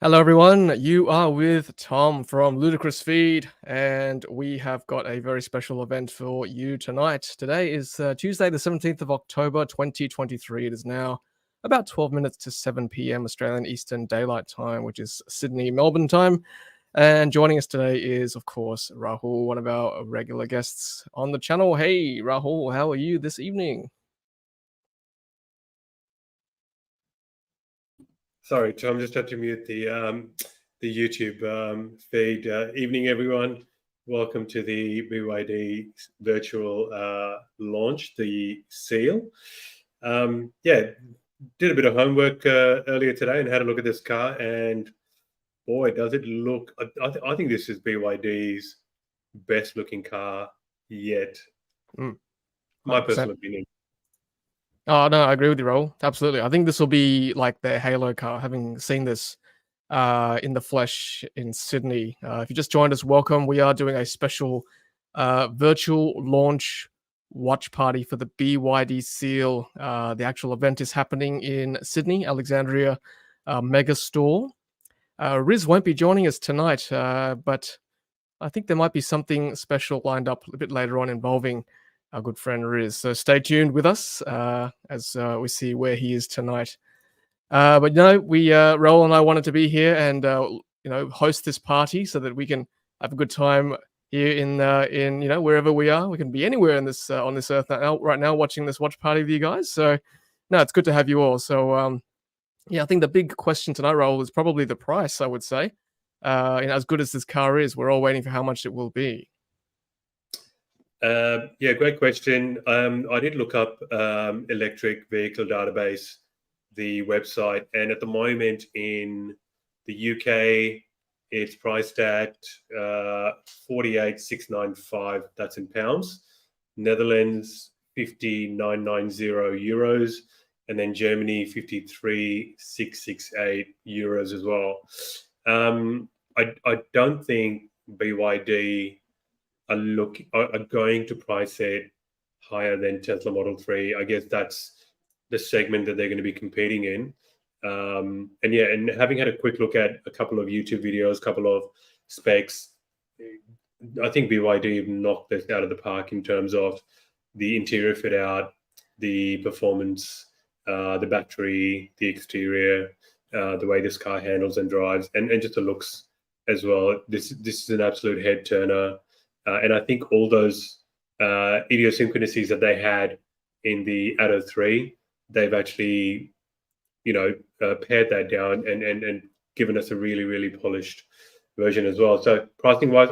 Hello, everyone. You are with Tom from Ludicrous Feed, and we have got a very special event for you tonight. Today is Tuesday, the 17th of October, 2023. It is now about 12 minutes to 7 p.m. Australian Eastern Daylight Time, which is Sydney, Melbourne time. And joining us today is, of course, Rahul, one of our regular guests on the channel. Hey, Rahul, how are you this evening? Sorry, Tom, just had to mute the YouTube feed. Evening, everyone. Welcome to the BYD virtual launch, the Seal. Yeah, did a bit of homework earlier today and had a look at this car, and boy, does it look! I think this is BYD's best looking car yet. My personal opinion. Oh, no, I agree with you, Raul. Absolutely. I think this will be like their Halo car, having seen this in the flesh in Sydney. If you just joined us, welcome. We are doing a special virtual launch watch party for the BYD Seal. The actual event is happening in Sydney, Alexandria Mega Store. Riz won't be joining us tonight, but I think there might be something special lined up a bit later on involving our good friend Riz. So stay tuned with us as we see where he is tonight. But we Raul and I wanted to be here and host this party so that we can have a good time here in wherever we are. We can be anywhere in this on this earth right now watching this watch party with you guys. So no, it's good to have you all. So I think the big question tonight, Raul, is probably the price. I would say, as good as this car is, we're all waiting for how much it will be. Yeah, great question. I did look up electric vehicle database, the website, and at the moment in the UK, it's priced at 48,695. That's in pounds. Netherlands 50,990 euros, and then Germany 53,668 euros as well. I don't think BYD are going to price it higher than Tesla Model 3. I guess that's the segment that they're going to be competing in. And having had a quick look at a couple of YouTube videos, a couple of specs, I think BYD knocked this out of the park in terms of the interior fit out, the performance, the battery, the exterior, the way this car handles and drives, and just the looks as well. This is an absolute head turner. And I think all those idiosyncrasies that they had in the Atto 3, they've actually, pared that down and given us a really, really polished version as well. So pricing wise,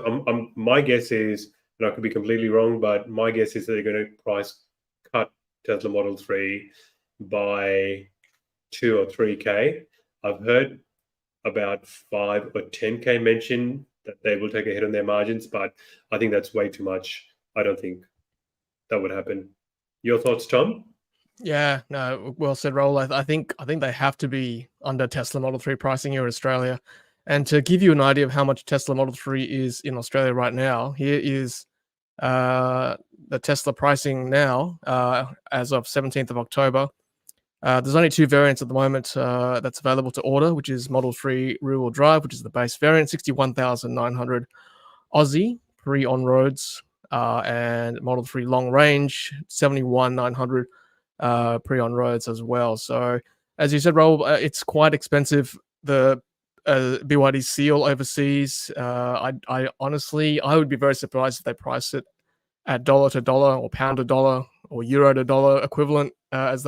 my guess is, and I could be completely wrong, but my guess is that they're going to price cut Tesla Model 3 by 2 or 3K. I've heard about 5 or 10K mentioned that they will take a hit on their margins, but I think that's way too much. I don't think that would happen. Your thoughts, Tom? Yeah, no, well said, Raul. I think they have to be under Tesla Model 3 pricing here in Australia. And to give you an idea of how much Tesla Model 3 is in Australia right now, here is the Tesla pricing now as of 17th of October. There's only 2 variants at the moment that's available to order, which is Model 3 rear-wheel drive, which is the base variant, 61,900 Aussie pre-on-roads, and Model 3 long range, 71,900 pre-on-roads as well. So, as you said, Raul, it's quite expensive. The BYD Seal overseas, I honestly, I would be very surprised if they price it at dollar to dollar or pound to dollar or euro to dollar equivalent as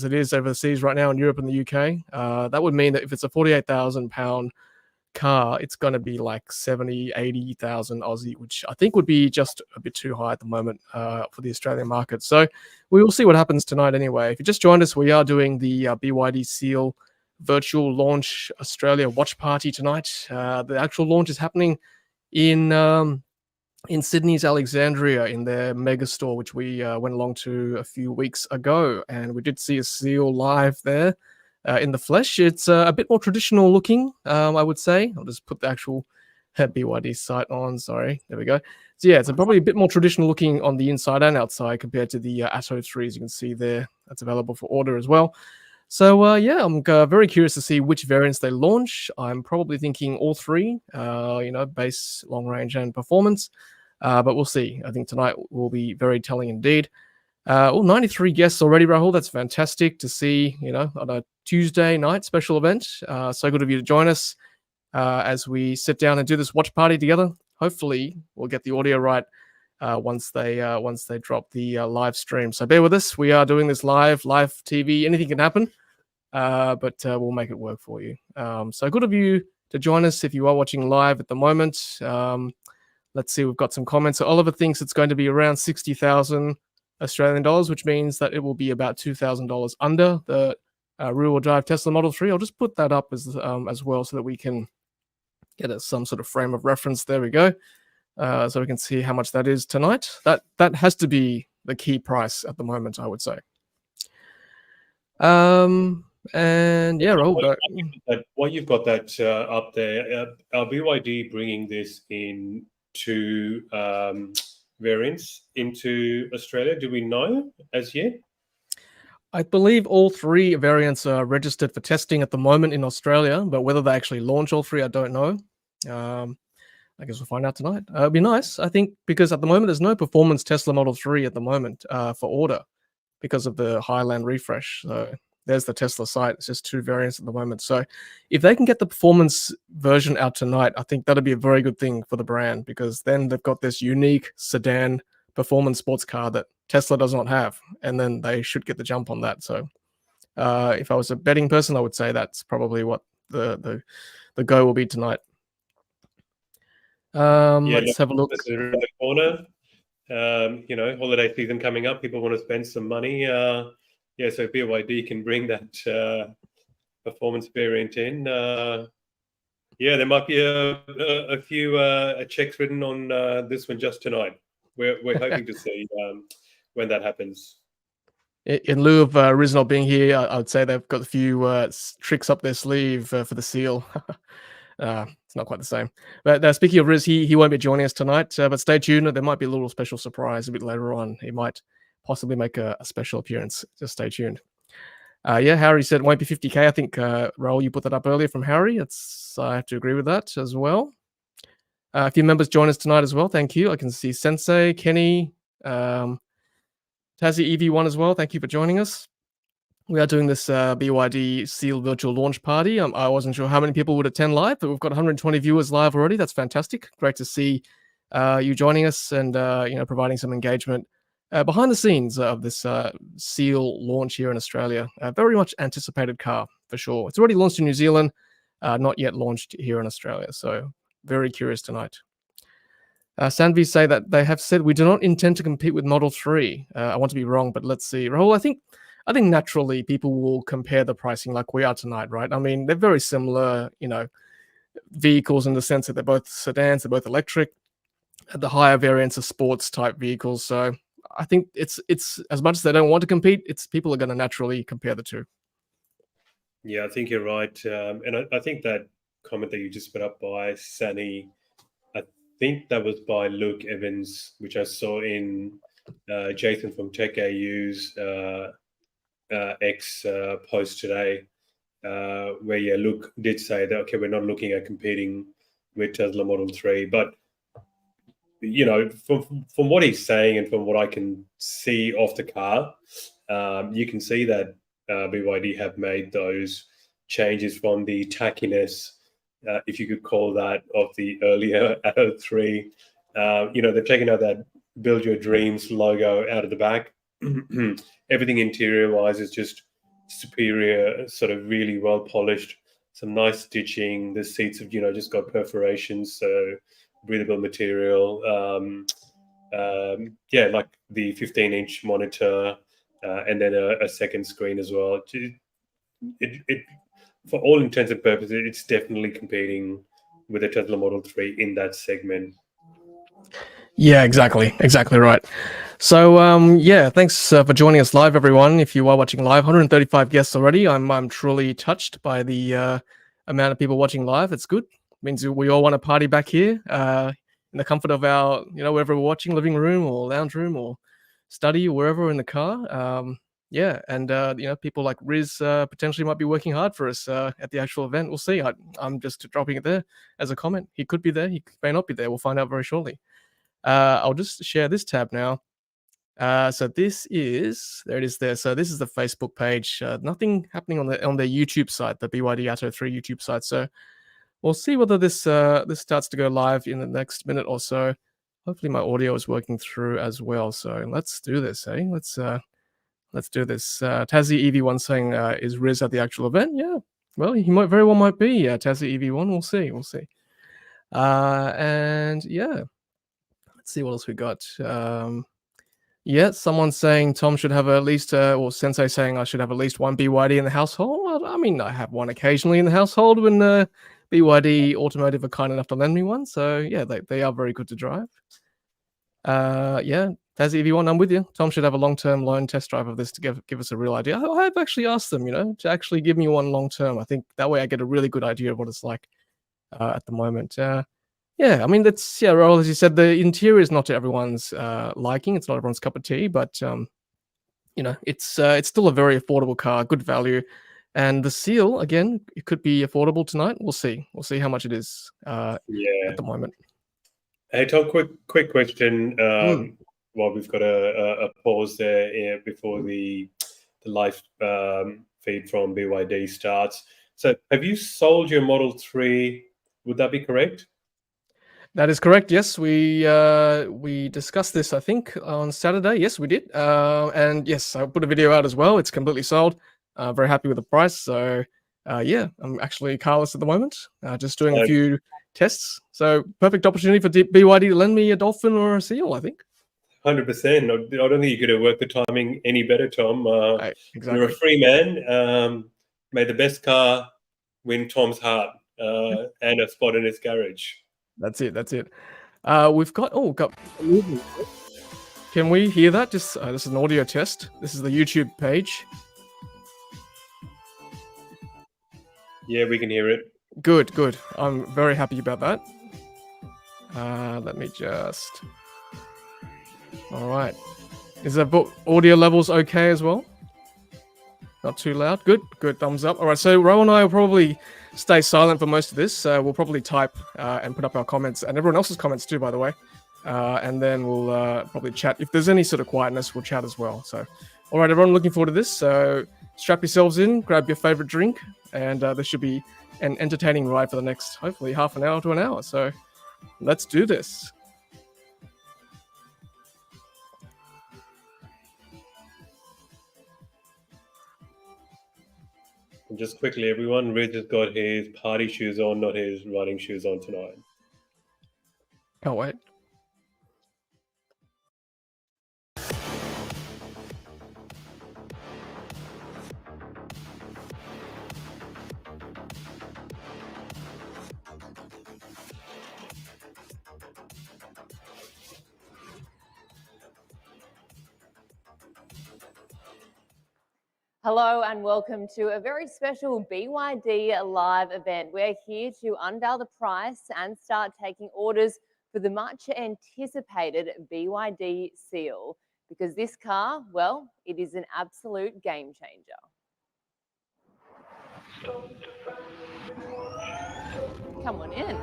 it is overseas right now in Europe and the UK. That would mean that if it's a £48,000 car, it's going to be like 70, 80,000 Aussie, which I think would be just a bit too high at the moment for the Australian market. So we will see what happens tonight anyway. If you just joined us, we are doing the BYD Seal virtual launch Australia watch party tonight. The actual launch is happening in Sydney's Alexandria in their mega store, which we went along to a few weeks ago, and we did see a Seal live there in the flesh. It's a bit more traditional looking, I would say. I'll just put the actual BYD site on. Sorry, there we go. So yeah, it's probably a bit more traditional looking on the inside and outside compared to the Atto 3, as you can see there. That's available for order as well. So yeah, I'm very curious to see which variants they launch. I'm probably thinking all three, base, long range, and performance. But we'll see. I think tonight will be very telling indeed. 93 guests already, Rahul. That's fantastic to see, on a Tuesday night special event. So good of you to join us as we sit down and do this watch party together. Hopefully, we'll get the audio right once they drop the live stream. So bear with us. We are doing this live TV. Anything can happen, but we'll make it work for you. So good of you to join us if you are watching live at the moment. Let's see. We've got some comments. So Oliver thinks it's going to be around 60,000 Australian dollars, which means that it will be about $2,000 under the rear-wheel drive Tesla Model 3. I'll just put that up as well so that we can get some sort of frame of reference. There we go. So we can see how much that is tonight. That has to be the key price at the moment, I would say. And yeah, Rahul, what you've got that up there, are BYD bringing this in two variants into Australia? Do we know as yet? I believe all three variants are registered for testing at the moment in Australia, but whether they actually launch all three, I don't know. I guess we'll find out tonight. It'd be nice, I think, because at the moment there's no performance Tesla Model 3 at the moment for order because of the Highland refresh. So there's the Tesla site. It's just two variants at the moment. So if they can get the performance version out tonight, I think that'll be a very good thing for the brand, because then they've got this unique sedan performance sports car that Tesla does not have, and then they should get the jump on that. So if I was a betting person, I would say that's probably what the go will be tonight. Let's have a look. Around the corner. Holiday season coming up. People want to spend some money. So BYD can bring that performance variant in. There might be a few checks written on this one just tonight. We're hoping to see when that happens. In lieu of Riz not being here, I would say they've got a few tricks up their sleeve for the seal. It's not quite the same. But speaking of Riz, he won't be joining us tonight. But stay tuned. There might be a little special surprise a bit later on. He might possibly make a special appearance. Just stay tuned. Harry said it won't be 50K. I think, Raul, you put that up earlier from Harry. I have to agree with that as well. A few members join us tonight as well. Thank you. I can see Sensei, Kenny, Tassie EV1 as well. Thank you for joining us. We are doing this BYD Seal virtual launch party. I wasn't sure how many people would attend live, but we've got 120 viewers live already. That's fantastic. Great to see you joining us and providing some engagement behind the scenes of this Seal launch here in Australia. A very much anticipated car for sure. It's already launched in New Zealand, not yet launched here in Australia. So very curious tonight. Sanvi say that they have said we do not intend to compete with Model 3. I want to be wrong, but let's see. Rahul, I think naturally people will compare the pricing like we are tonight, right? I mean, they're very similar, vehicles in the sense that they're both sedans, they're both electric. The higher variants are sports type vehicles. So I think it's as much as they don't want to compete, people are going to naturally compare the two. Yeah, I think you're right. And I think that comment that you just put up by Sani, I think that was by Luke Evans, which I saw in Jason from Tech AU's X post today, where Luke did say that, okay, we're not looking at competing with Tesla Model 3, but from what he's saying and from what I can see off the car, you can see that BYD have made those changes from the tackiness, if you could call that, of the earlier Atto 3. They've taken out that Build Your Dreams logo out of the back. Everything interior-wise is just superior, sort of really well polished. Some nice stitching. The seats have, just got perforations, so breathable material. Like the 15-inch monitor, and then a second screen as well. It for all intents and purposes, it's definitely competing with the Tesla Model 3 in that segment. Yeah, exactly right. So, thanks for joining us live, everyone. If you are watching live, 135 guests already. I'm truly touched by the amount of people watching live. It's good. It means we all want to party back here in the comfort of our, wherever we're watching, living room or lounge room or study or wherever in the car. yeah, and people like Riz potentially might be working hard for us at the actual event. We'll see. I'm just dropping it there as a comment. He could be there. He may not be there. We'll find out very shortly. I'll just share this tab now. So this is there. It is there. So this is the Facebook page. Nothing happening on their YouTube site, the BYD Atto 3 YouTube site. So we'll see whether this starts to go live in the next minute or so. Hopefully my audio is working through as well. So let's do this, eh? Let's do this. Tassie EV1 saying, is Riz at the actual event? Yeah. Well, he very well might be. Tassie EV1. We'll see. We'll see. And yeah, let's see what else we got. Yeah, someone's saying Tom should have at least, or Sensei saying I should have at least one BYD in the household. Well, I mean, I have one occasionally in the household when BYD Automotive are kind enough to lend me one. So yeah, they are very good to drive. Yeah, Tassie EV1, I'm with you. Tom should have a long-term loan test drive of this to give us a real idea. I've actually asked them, to actually give me one long-term. I think that way I get a really good idea of what it's like at the moment. Yeah, I mean, that's, yeah, Raoul, as you said, the interior is not to everyone's liking. It's not everyone's cup of tea, but, it's still a very affordable car, good value. And the seal, again, it could be affordable tonight. We'll see. We'll see how much it is at the moment. Hey, Tom, quick question. While we've got a pause there before the live feed from BYD starts. So have you sold your Model 3? Would that be correct? That is correct. Yes, we discussed this, I think, on Saturday. Yes, we did. And yes, I put a video out as well. It's completely sold. Very happy with the price. So yeah, I'm actually carless at the moment. Just doing a few tests. So perfect opportunity for BYD to lend me a Dolphin or a Seal, I think. 100%. I don't think you could have worked the timing any better, Tom. Exactly. You're a free man. May the best car win Tom's heart and a spot in his garage. That's it. We've got Can we hear that? Just this is an audio test. This is the YouTube page. Yeah, we can hear it. Good. I'm very happy about that. Let me just. All right. Is the audio levels okay as well? Not too loud. Good. Thumbs up. All right. So Ro and I will probably stay silent for most of this. We'll probably type and put up our comments and everyone else's comments too, by the way. And then we'll probably chat. If there's any sort of quietness, we'll chat as well. So, all right, everyone, looking forward to this. So strap yourselves in, grab your favorite drink, and this should be an entertaining ride for the next, hopefully, half an hour to an hour. So let's do this. And just quickly, everyone, Riz has got his party shoes on, not his running shoes on tonight. Can't wait. Hello and welcome to a very special BYD live event. We're here to unveil the price and start taking orders for the much anticipated BYD Seal, because this car, well, it is an absolute game changer. Come on in.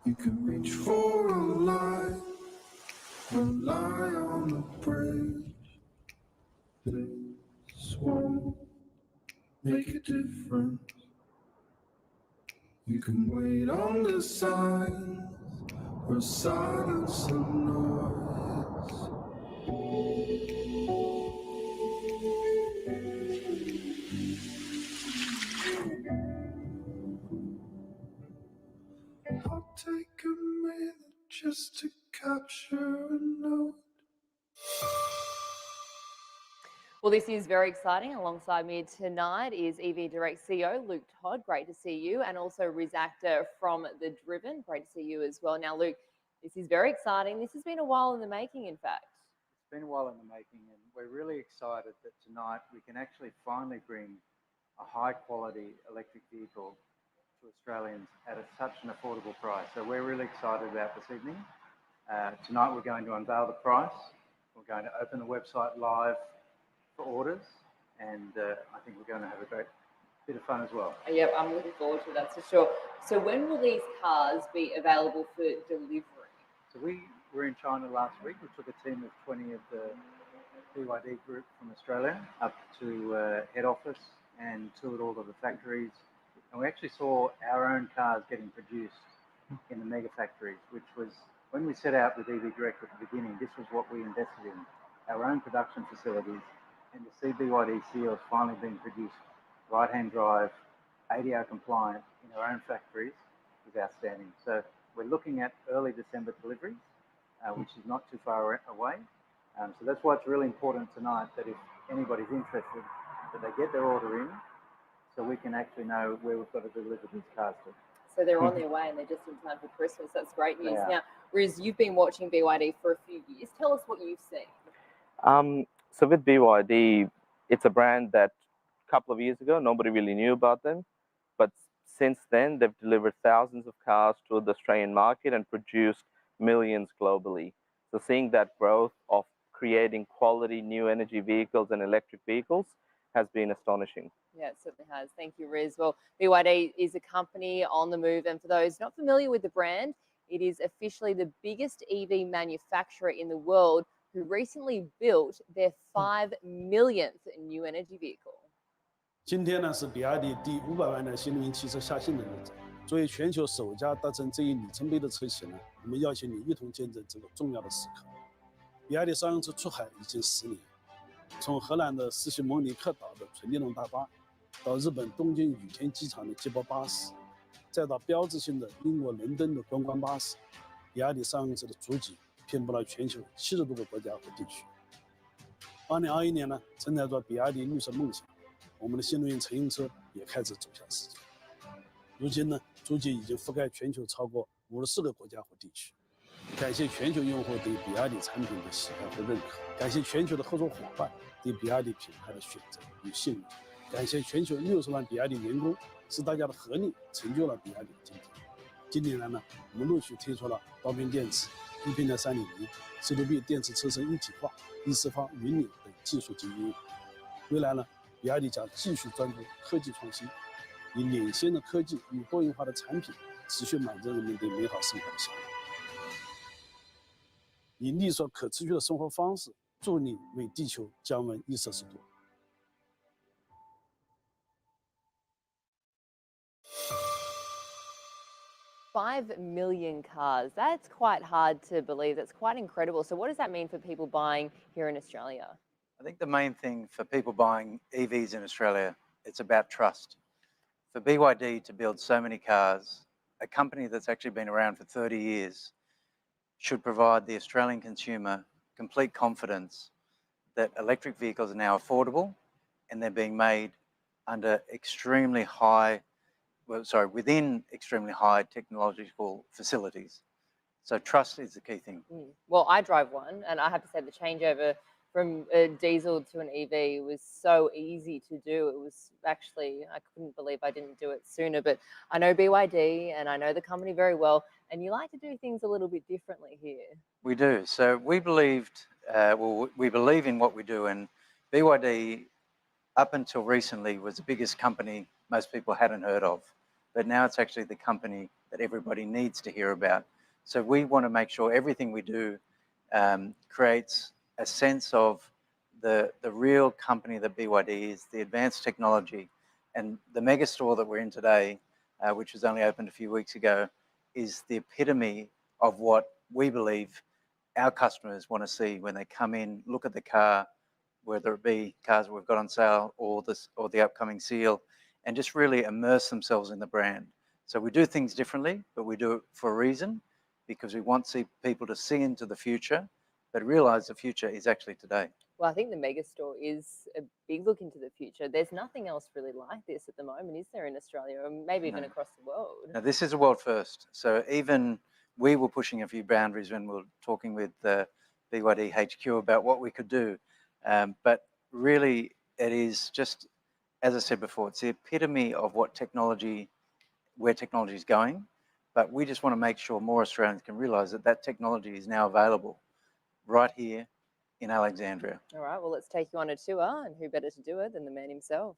You can reach for a light, rely on the bridge. This won't make a difference. You can wait on the signs or silence and noise. Well, this is very exciting. Alongside me tonight is EV Direct CEO Luke Todd. Great to see you. And also Riz Actor from The Driven. Great to see you as well. Now, Luke, this is very exciting. This has been a while in the making, in fact. It's been a while in the making, and we're really excited that tonight we can actually finally bring a high-quality electric vehicle to Australians at such an affordable price. So we're really excited about this evening. Tonight we're going to unveil the price. We're going to open the website live for orders, and I think we're going to have a great bit of fun as well. Yep, I'm looking forward to that for sure. So when will these cars be available for delivery? So we were in China last week. We took a team of 20 of the BYD Group from Australia up to head office and toured all of the factories. And we actually saw our own cars getting produced in the mega factories, which was, when we set out with EV Direct at the beginning, this was what we invested in, our own production facilities. And to see BYD seals finally being produced right-hand drive, ADR compliant in our own factories is outstanding. So we're looking at early December deliveries, which is not too far away. So that's why it's really important tonight that if anybody's interested, that they get their order in so we can actually know where we've got to deliver these cars to. So they're on their way and they're just in time for Christmas. That's great news. Yeah. Now, Riz, you've been watching BYD for a few years. Tell us what you've seen. So with BYD, it's a brand that a couple of years ago, nobody really knew about them. But since then, they've delivered thousands of cars to the Australian market and produced millions globally. So seeing that growth of creating quality new energy vehicles and electric vehicles has been astonishing. Yeah, it certainly has. Thank you, Riz. Well, BYD is a company on the move. And for those not familiar with the brand, it is officially the biggest EV manufacturer in the world who recently built their 5 millionth new energy vehicle. 今天呢是比亚迪第500万辆新能源汽车下线的日子。作为全球首家达成这一里程碑的车企呢，我们邀请你一同见证这个重要的时刻。比亚迪商用车出海已经10年，从荷兰的斯西蒙尼克岛的纯电动大巴，到日本东京羽田机场的接驳巴士，再到标志性的英国伦敦的观光巴士，比亚迪商用车的足迹遍布了全球70多个国家和地区。2021年呢，承载着比亚迪绿色梦想，我们的新能源乘用车也开始走向世界。如今呢，足迹已经覆盖全球超过54个国家和地区。感谢全球用户对比亚迪产品的喜爱和认可，感谢全球的合作伙伴对比亚迪品牌的选择与信任，感谢全球60万比亚迪员工，是大家的合力成就了比亚迪的今天。近年来呢，我们陆续推出了刀片电池、一平台3.0、C2B 电池车身一体化、一次方云岭等技术及应用。未来呢，比亚迪将继续专注科技创新，以领先的科技与多元化的产品，持续满足人们对美好生活的向往。以力所可持续的生活方式，助力为地球降温1摄氏度。5 million cars. That's quite hard to believe. That's quite incredible. So what does that mean for people buying here in Australia? I think the main thing for people buying EVs in Australia, it's about trust. For BYD to build so many cars, a company that's actually been around for 30 years, should provide the Australian consumer complete confidence that electric vehicles are now affordable and they're being made under within extremely high technological facilities. So trust is the key thing. Well, I drive one, and I have to say the changeover from a diesel to an EV was so easy to do. It was actually, I couldn't believe I didn't do it sooner, but I know BYD and I know the company very well, and you like to do things a little bit differently here. We do. So we believe in what we do, and BYD up until recently was the biggest company most people hadn't heard of, but now it's actually the company that everybody needs to hear about. So we want to make sure everything we do creates a sense of the real company that BYD is, the advanced technology. And the mega store that we're in today, which was only opened a few weeks ago, is the epitome of what we believe our customers want to see when they come in, look at the car, whether it be cars that we've got on sale or the upcoming seal, and just really immerse themselves in the brand. So we do things differently, but we do it for a reason, because we want people to see into the future, but realize the future is actually today. Well, I think the megastore is a big look into the future. There's nothing else really like this at the moment, is there, in Australia, or maybe even No. across the world? Now, this is a world first. So even we were pushing a few boundaries when we were talking with BYD HQ about what we could do. But really, it is just, as I said before, it's the epitome of where technology is going. But we just want to make sure more Australians can realise that technology is now available right here in Alexandria. All right, well, let's take you on a tour, and who better to do it than the man himself?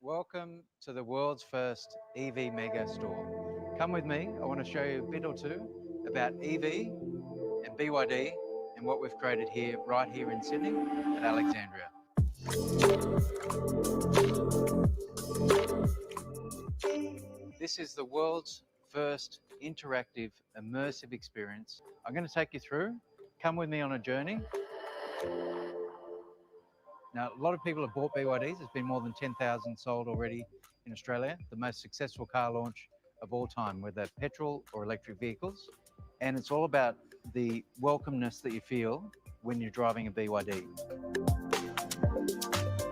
Welcome to the world's first EV mega store. Come with me, I want to show you a bit or two about EV and BYD and what we've created here, right here in Sydney at Alexandria. This is the world's first interactive, immersive experience. I'm going to take you through. Come with me on a journey. Now, a lot of people have bought BYDs. There's been more than 10,000 sold already in Australia, the most successful car launch of all time, whether petrol or electric vehicles. And it's all about the welcomeness that you feel when you're driving a BYD.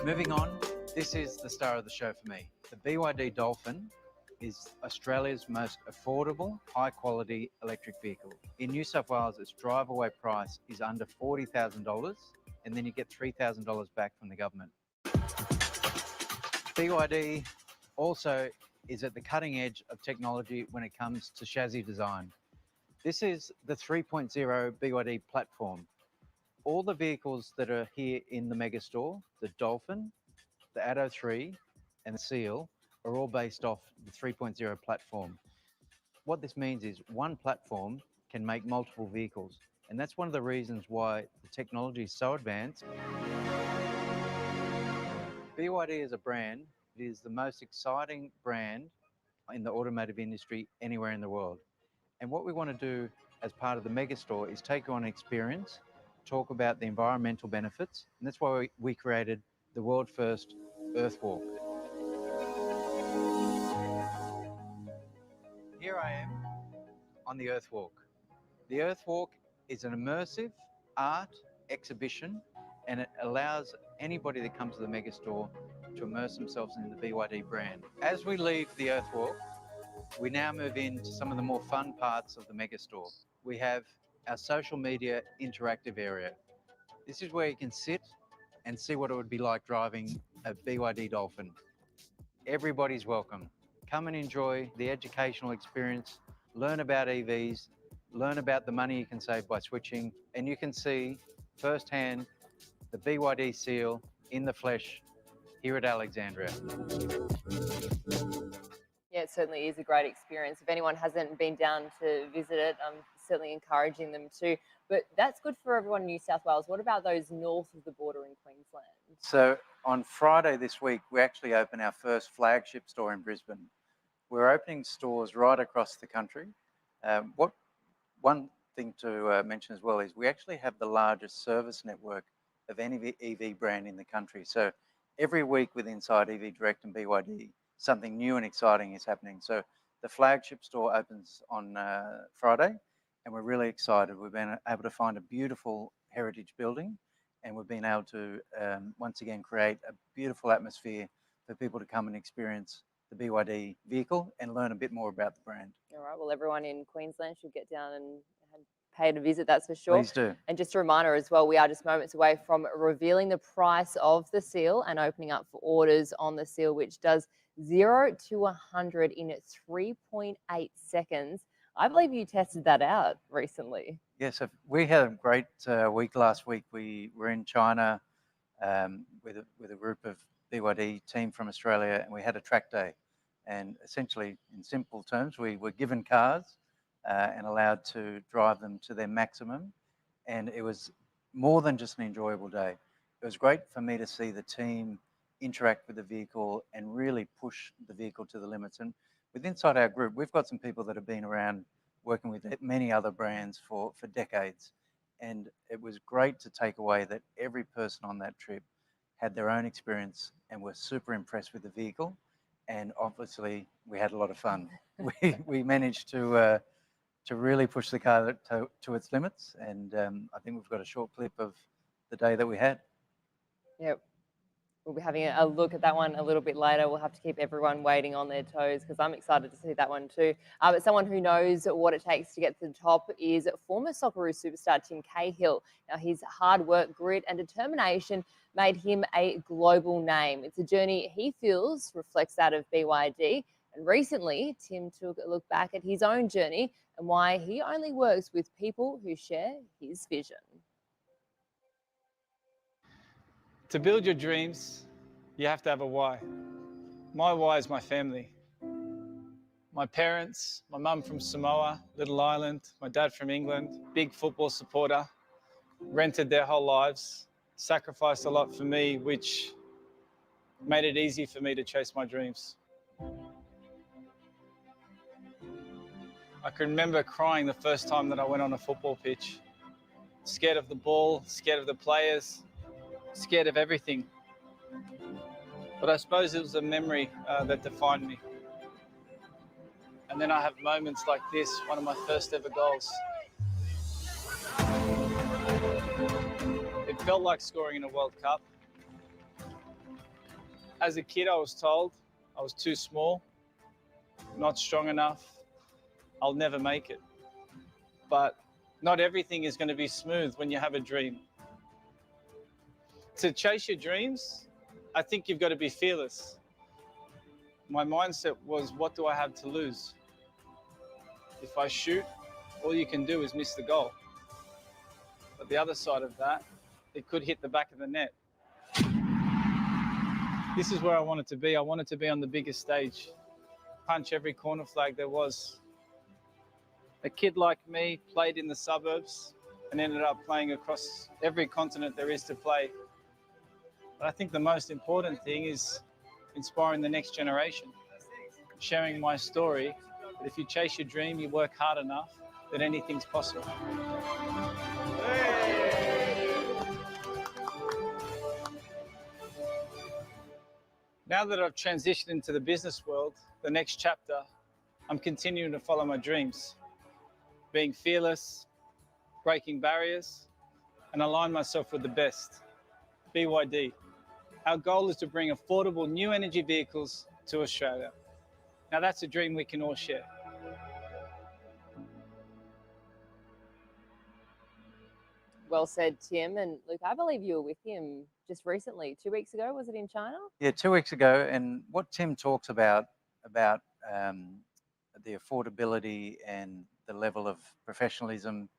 Moving on, this is the star of the show for me. The BYD Dolphin is Australia's most affordable, high-quality electric vehicle. In New South Wales, its drive-away price is under $40,000, and then you get $3,000 back from the government. BYD also is at the cutting edge of technology when it comes to chassis design. This is the 3.0 BYD platform. All the vehicles that are here in the megastore, the Dolphin, the Atto 3 and the Seal, are all based off the 3.0 platform. What this means is one platform can make multiple vehicles. And that's one of the reasons why the technology is so advanced. BYD as a brand is the most exciting brand in the automotive industry anywhere in the world. And what we want to do as part of the megastore is take on an experience, talk about the environmental benefits, and that's why we created the world first Earth Walk. Here I am on the Earth Walk. The Earth Walk is an immersive art exhibition, and it allows anybody that comes to the megastore to immerse themselves in the BYD brand. As we leave the Earth Walk, we now move into some of the more fun parts of the megastore. We have our social media interactive area. This is where you can sit and see what it would be like driving a BYD Dolphin. Everybody's welcome. Come and enjoy the educational experience, learn about EVs, learn about the money you can save by switching, and you can see firsthand the BYD seal in the flesh here at Alexandria. Yeah, it certainly is a great experience. If anyone hasn't been down to visit it, I'm certainly encouraging them to. But that's good for everyone in New South Wales. What about those north of the border in Queensland? So on Friday this week, we actually open our first flagship store in Brisbane. We're opening stores right across the country. One thing to mention as well is we actually have the largest service network of any EV brand in the country. So every week with Inside EV Direct and BYD, something new and exciting is happening. So the flagship store opens on Friday, and we're really excited. We've been able to find a beautiful heritage building, and we've been able to once again create a beautiful atmosphere for people to come and experience the BYD vehicle and learn a bit more about the brand. All right, well, everyone in Queensland should get down and pay it a visit, that's for sure. Please do. And just a reminder as well, we are just moments away from revealing the price of the seal and opening up for orders on the seal, which does 0 to 100 in 3.8 seconds. I believe you tested that out recently. Yes, we had a great week last week. We were in China with a group of BYD team from Australia, and we had a track day. And essentially, in simple terms, we were given cars and allowed to drive them to their maximum. And it was more than just an enjoyable day. It was great for me to see the team interact with the vehicle and really push the vehicle to the limits. And inside our group, we've got some people that have been around working with many other brands for decades. And it was great to take away that every person on that trip had their own experience and were super impressed with the vehicle. And obviously, we had a lot of fun. We managed to really push the car to its limits. And I think we've got a short clip of the day that we had. Yep. We'll be having a look at that one a little bit later. We'll have to keep everyone waiting on their toes because I'm excited to see that one too. But someone who knows what it takes to get to the top is former Socceroo superstar Tim Cahill. Now, his hard work, grit and determination made him a global name. It's a journey he feels reflects that of BYD. And recently, Tim took a look back at his own journey and why he only works with people who share his vision. To build your dreams, you have to have a why. My why is my family. My parents, my mum from Samoa, little island, my dad from England, big football supporter, rented their whole lives, sacrificed a lot for me, which made it easy for me to chase my dreams. I can remember crying the first time that I went on a football pitch. Scared of the ball, scared of the players, scared of everything. But I suppose it was a memory that defined me. And then I have moments like this, one of my first ever goals. It felt like scoring in a World Cup. As a kid, I was told I was too small, not strong enough, I'll never make it. But not everything is going to be smooth when you have a dream. To chase your dreams, I think you've got to be fearless. My mindset was, what do I have to lose? If I shoot, all you can do is miss the goal. But the other side of that, it could hit the back of the net. This is where I wanted to be. I wanted to be on the biggest stage, punch every corner flag there was. A kid like me played in the suburbs and ended up playing across every continent there is to play. But I think the most important thing is inspiring the next generation, sharing my story, that if you chase your dream, you work hard enough, that anything's possible. Now that I've transitioned into the business world, the next chapter, I'm continuing to follow my dreams, being fearless, breaking barriers, and align myself with the best. BYD. Our goal is to bring affordable new energy vehicles to Australia. Now that's a dream we can all share. Well said, Tim. And Luke, I believe you were with him just recently, 2 weeks ago. Was it in China? Yeah, 2 weeks ago. And what Tim talks about the affordability and the level of professionalism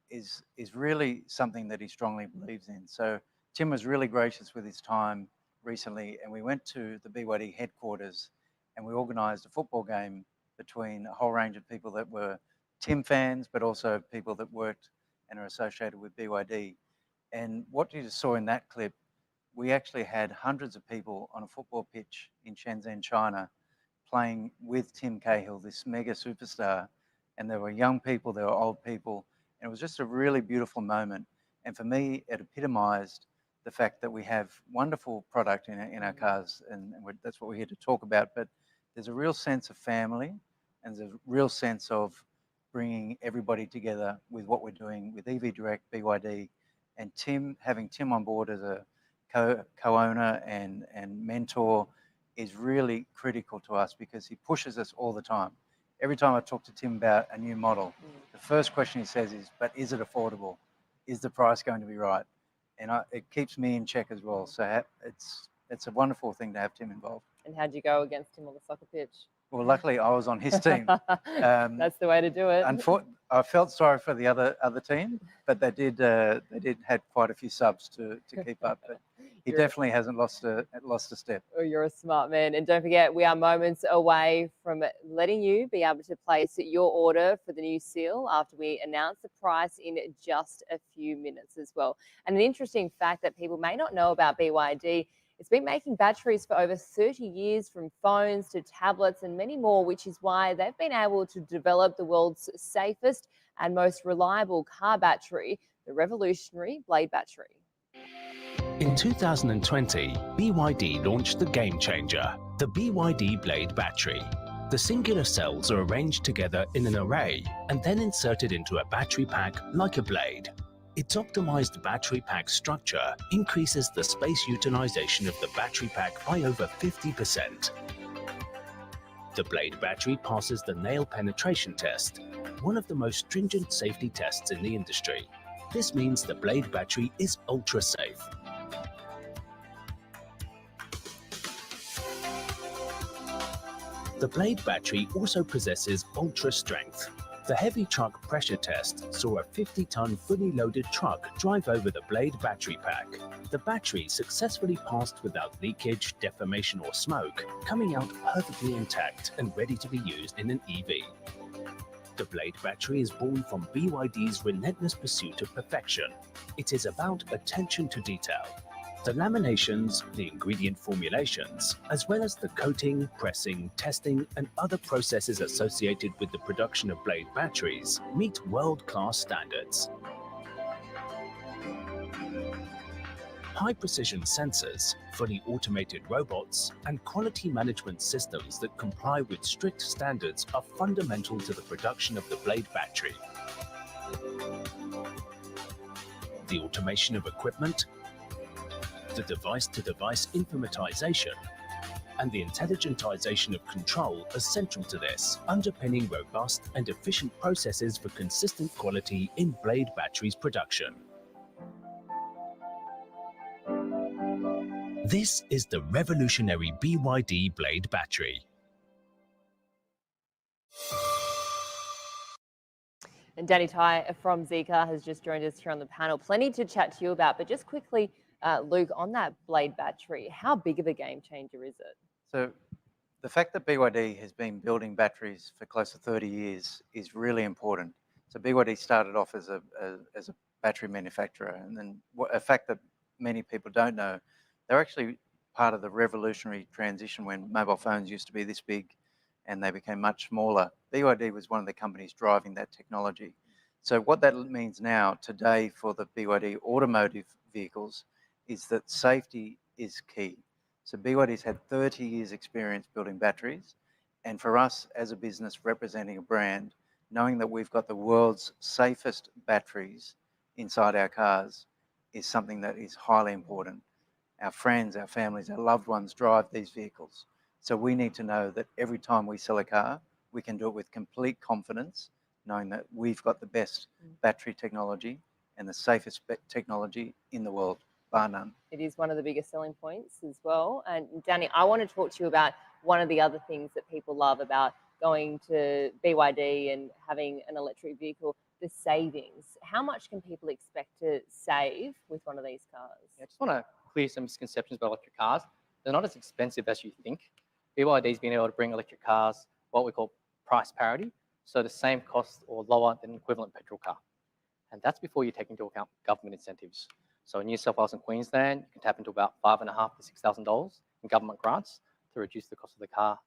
is really something that he strongly believes in. So Tim was really gracious with his time recently, and we went to the BYD headquarters and we organised a football game between a whole range of people that were Tim fans, but also people that worked and are associated with BYD. And what you just saw in that clip, we actually had hundreds of people on a football pitch in Shenzhen, China, playing with Tim Cahill, this mega superstar. And there were young people, there were old people, and it was just a really beautiful moment. And for me, it epitomised the fact that we have wonderful product in our cars, and that's what we're here to talk about. But there's a real sense of family, and there's a real sense of bringing everybody together with what we're doing with EV Direct, BYD, and Tim, having Tim on board as a co-owner and mentor is really critical to us because he pushes us all the time. Every time I talk to Tim about a new model, the first question he says is, but is it affordable? Is the price going to be right? And it keeps me in check as well. So it's a wonderful thing to have Tim involved. And how'd you go against him on the soccer pitch? Well, luckily I was on his team. That's the way to do it. I felt sorry for the other team, but they did had quite a few subs to keep up. But he definitely hasn't lost a step. Oh, you're a smart man. And don't forget, we are moments away from letting you be able to place your order for the new Seal after we announce the price in just a few minutes as well. And an interesting fact that people may not know about BYD, it's been making batteries for over 30 years, from phones to tablets and many more, which is why they've been able to develop the world's safest and most reliable car battery, the revolutionary Blade battery. In 2020, BYD launched the game changer, the BYD Blade battery. The singular cells are arranged together in an array and then inserted into a battery pack like a blade. Its optimized battery pack structure increases the space utilization of the battery pack by over 50%. The Blade battery passes the nail penetration test, one of the most stringent safety tests in the industry. This means the Blade battery is ultra safe. The Blade battery also possesses ultra strength. The heavy truck pressure test saw a 50-ton fully loaded truck drive over the Blade battery pack. The battery successfully passed without leakage, deformation or smoke, coming out perfectly intact and ready to be used in an EV. The Blade battery is born from BYD's relentless pursuit of perfection. It is about attention to detail. The laminations, the ingredient formulations, as well as the coating, pressing, testing, and other processes associated with the production of Blade batteries meet world-class standards. High-precision sensors, fully automated robots, and quality management systems that comply with strict standards are fundamental to the production of the Blade battery. The automation of equipment, the device-to-device informatization, and the intelligentization of control are central to this, underpinning robust and efficient processes for consistent quality in Blade batteries production. This is the revolutionary BYD Blade battery. And Danny Tai from Zeekr has just joined us here on the panel. Plenty to chat to you about, but just quickly, Luke, on that Blade battery, how big of a game changer is it? So the fact that BYD has been building batteries for close to 30 years is really important. So BYD started off as a battery manufacturer, and then a fact that many people don't know, they're actually part of the revolutionary transition when mobile phones used to be this big and they became much smaller. BYD was one of the companies driving that technology. So what that means now today for the BYD automotive vehicles is that safety is key. So BYD's had 30 years experience building batteries, and for us as a business representing a brand, knowing that we've got the world's safest batteries inside our cars is something that is highly important. Our friends, our families, our loved ones drive these vehicles. So we need to know that every time we sell a car, we can do it with complete confidence, knowing that we've got the best battery technology and the safest technology in the world, bar none. It is one of the biggest selling points as well. And Danny, I want to talk to you about one of the other things that people love about going to BYD and having an electric vehicle, the savings. How much can people expect to save with one of these cars? I just want to clear some misconceptions about electric cars. They're not as expensive as you think. BYD's been able to bring electric cars what we call price parity, so the same cost or lower than an equivalent petrol car. And that's before you take into account government incentives. So in New South Wales and Queensland, you can tap into about $5,500 to $6,000 in government grants to reduce the cost of the car.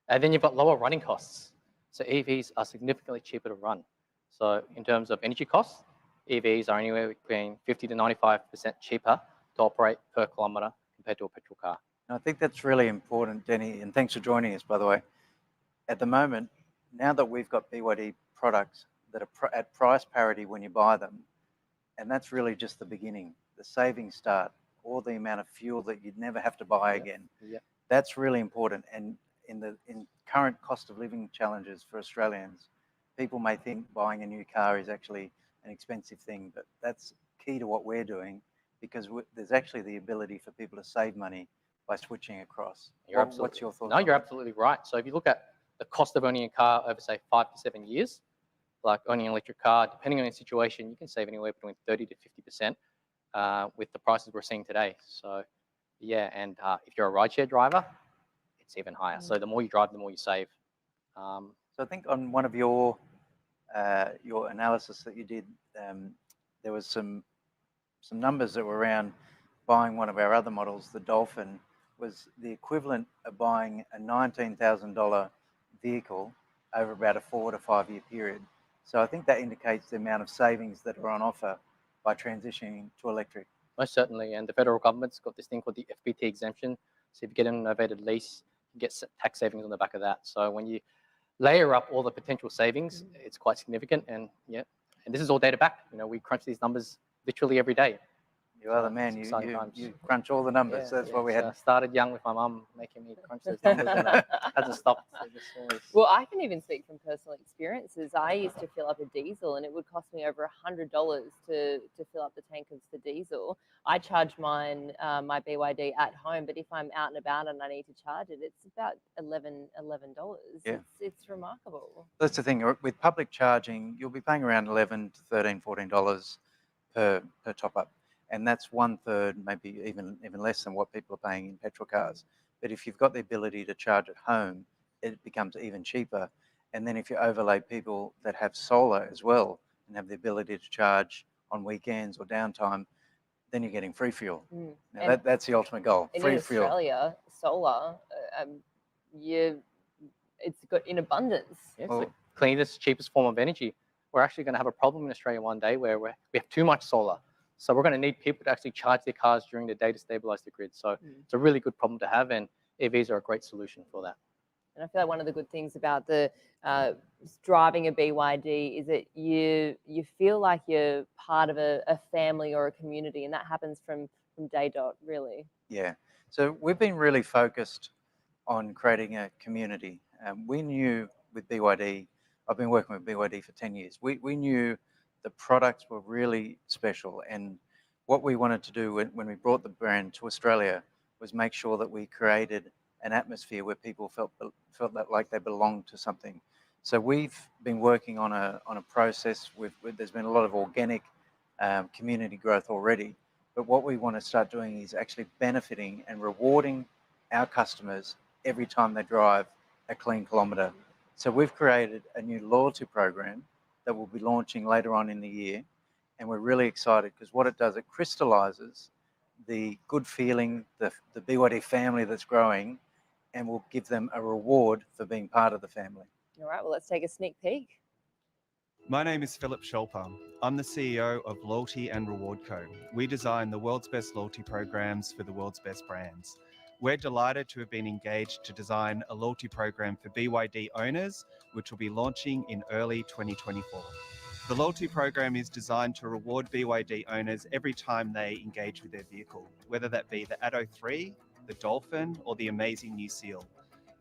And then you've got lower running costs. So EVs are significantly cheaper to run. So in terms of energy costs, EVs are anywhere between 50 to 95% cheaper to operate per kilometre compared to a petrol car. And I think that's really important, Denny, and thanks for joining us, by the way. At the moment, now that we've got BYD products that are at price parity when you buy them, and that's really just the beginning. The savings start, or the amount of fuel that you'd never have to buy again. That's really important. And in current cost of living challenges for Australians, people may think buying a new car is actually an expensive thing, but that's key to what we're doing, because there's actually the ability for people to save money by switching across. What's your thoughts? No, you're absolutely right. So if you look at the cost of owning a car over, say, 5 to 7 years, like owning an electric car, depending on your situation, you can save anywhere between 30 to 50% with the prices we're seeing today. So yeah, and if you're a rideshare driver, it's even higher. So the more you drive, the more you save. So I think on one of your analysis that you did, there was some numbers that were around buying one of our other models, the Dolphin, was the equivalent of buying a $19,000 vehicle over about a 4 to 5 year period. So I think that indicates the amount of savings that are on offer by transitioning to electric. Most certainly, and the federal government's got this thing called the FBT exemption. So if you get an novated lease, you get tax savings on the back of that. So when you layer up all the potential savings, it's quite significant. And yeah, and this is all data backed. You know, we crunch these numbers literally every day. You are the So man. it's exciting You times. crunch all the numbers. That's what we had. Started young with my mum making me crunch those numbers, and hasn't stopped. So just always... Well, I can even speak from personal experiences. I used to fill up a diesel, and it would cost me over $100 to fill up the tank of the diesel. I charge mine, my BYD at home, but if I'm out and about and I need to charge it, it's about $11. Yeah. It's remarkable. That's the thing. With public charging, you'll be paying around $11 to $13, $14 per top up. And that's 1/3, maybe even less than what people are paying in petrol cars. But if you've got the ability to charge at home, it becomes even cheaper. And then if you overlay people that have solar as well and have the ability to charge on weekends or downtime, then you're getting free fuel. Now that's the ultimate goal, free fuel. In Australia, solar, it's got in abundance. Yeah, it's the cleanest, cheapest form of energy. We're actually going to have a problem in Australia one day where we have too much solar. So we're going to need people to actually charge their cars during the day to stabilize the grid. So it's a really good problem to have, and EVs are a great solution for that. And I feel like one of the good things about the driving a BYD is that you feel like you're part of a family or a community, and that happens from day dot, really. Yeah. So we've been really focused on creating a community. We knew with BYD, I've been working with BYD for 10 years. We knew the products were really special, and what we wanted to do when we brought the brand to Australia was make sure that we created an atmosphere where people felt that like they belonged to something. So we've been working on a process there's been a lot of organic community growth already, but what we want to start doing is actually benefiting and rewarding our customers every time they drive a clean kilometre. So we've created a new loyalty program that we'll be launching later on in the year, and we're really excited because what it does, it crystallizes the good feeling, the BYD family that's growing, and will give them a reward for being part of the family. All right, well, let's take a sneak peek. My name is Philip Scholper. I'm the CEO of Loyalty and Reward Co. We design the world's best loyalty programs for the world's best brands. We're delighted to have been engaged to design a loyalty program for BYD owners, which will be launching in early 2024. The loyalty program is designed to reward BYD owners every time they engage with their vehicle, whether that be the Atto 3, the Dolphin, or the amazing new Seal.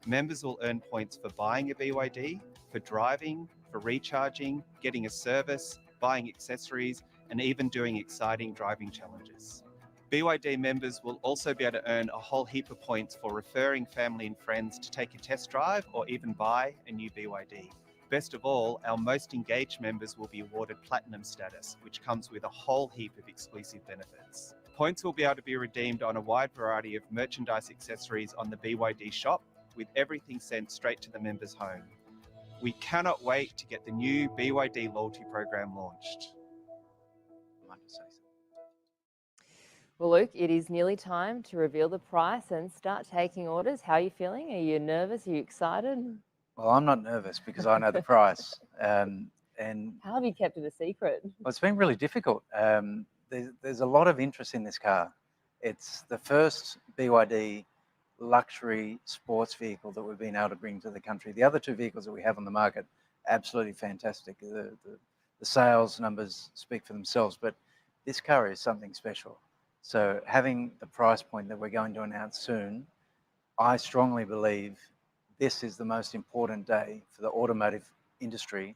Members will earn points for buying a BYD, for driving, for recharging, getting a service, buying accessories, and even doing exciting driving challenges. BYD members will also be able to earn a whole heap of points for referring family and friends to take a test drive or even buy a new BYD. Best of all, our most engaged members will be awarded platinum status, which comes with a whole heap of exclusive benefits. Points will be able to be redeemed on a wide variety of merchandise accessories on the BYD shop, with everything sent straight to the member's home. We cannot wait to get the new BYD loyalty program launched. Well, Luke, it is nearly time to reveal the price and start taking orders. How are you feeling? Are you nervous? Are you excited? Well, I'm not nervous because I know the price. And how have you kept it a secret? Well, it's been really difficult. There's a lot of interest in this car. It's the first BYD luxury sports vehicle that we've been able to bring to the country. The other two vehicles that we have on the market, absolutely fantastic. The sales numbers speak for themselves, but this car is something special. So having the price point that we're going to announce soon, I strongly believe this is the most important day for the automotive industry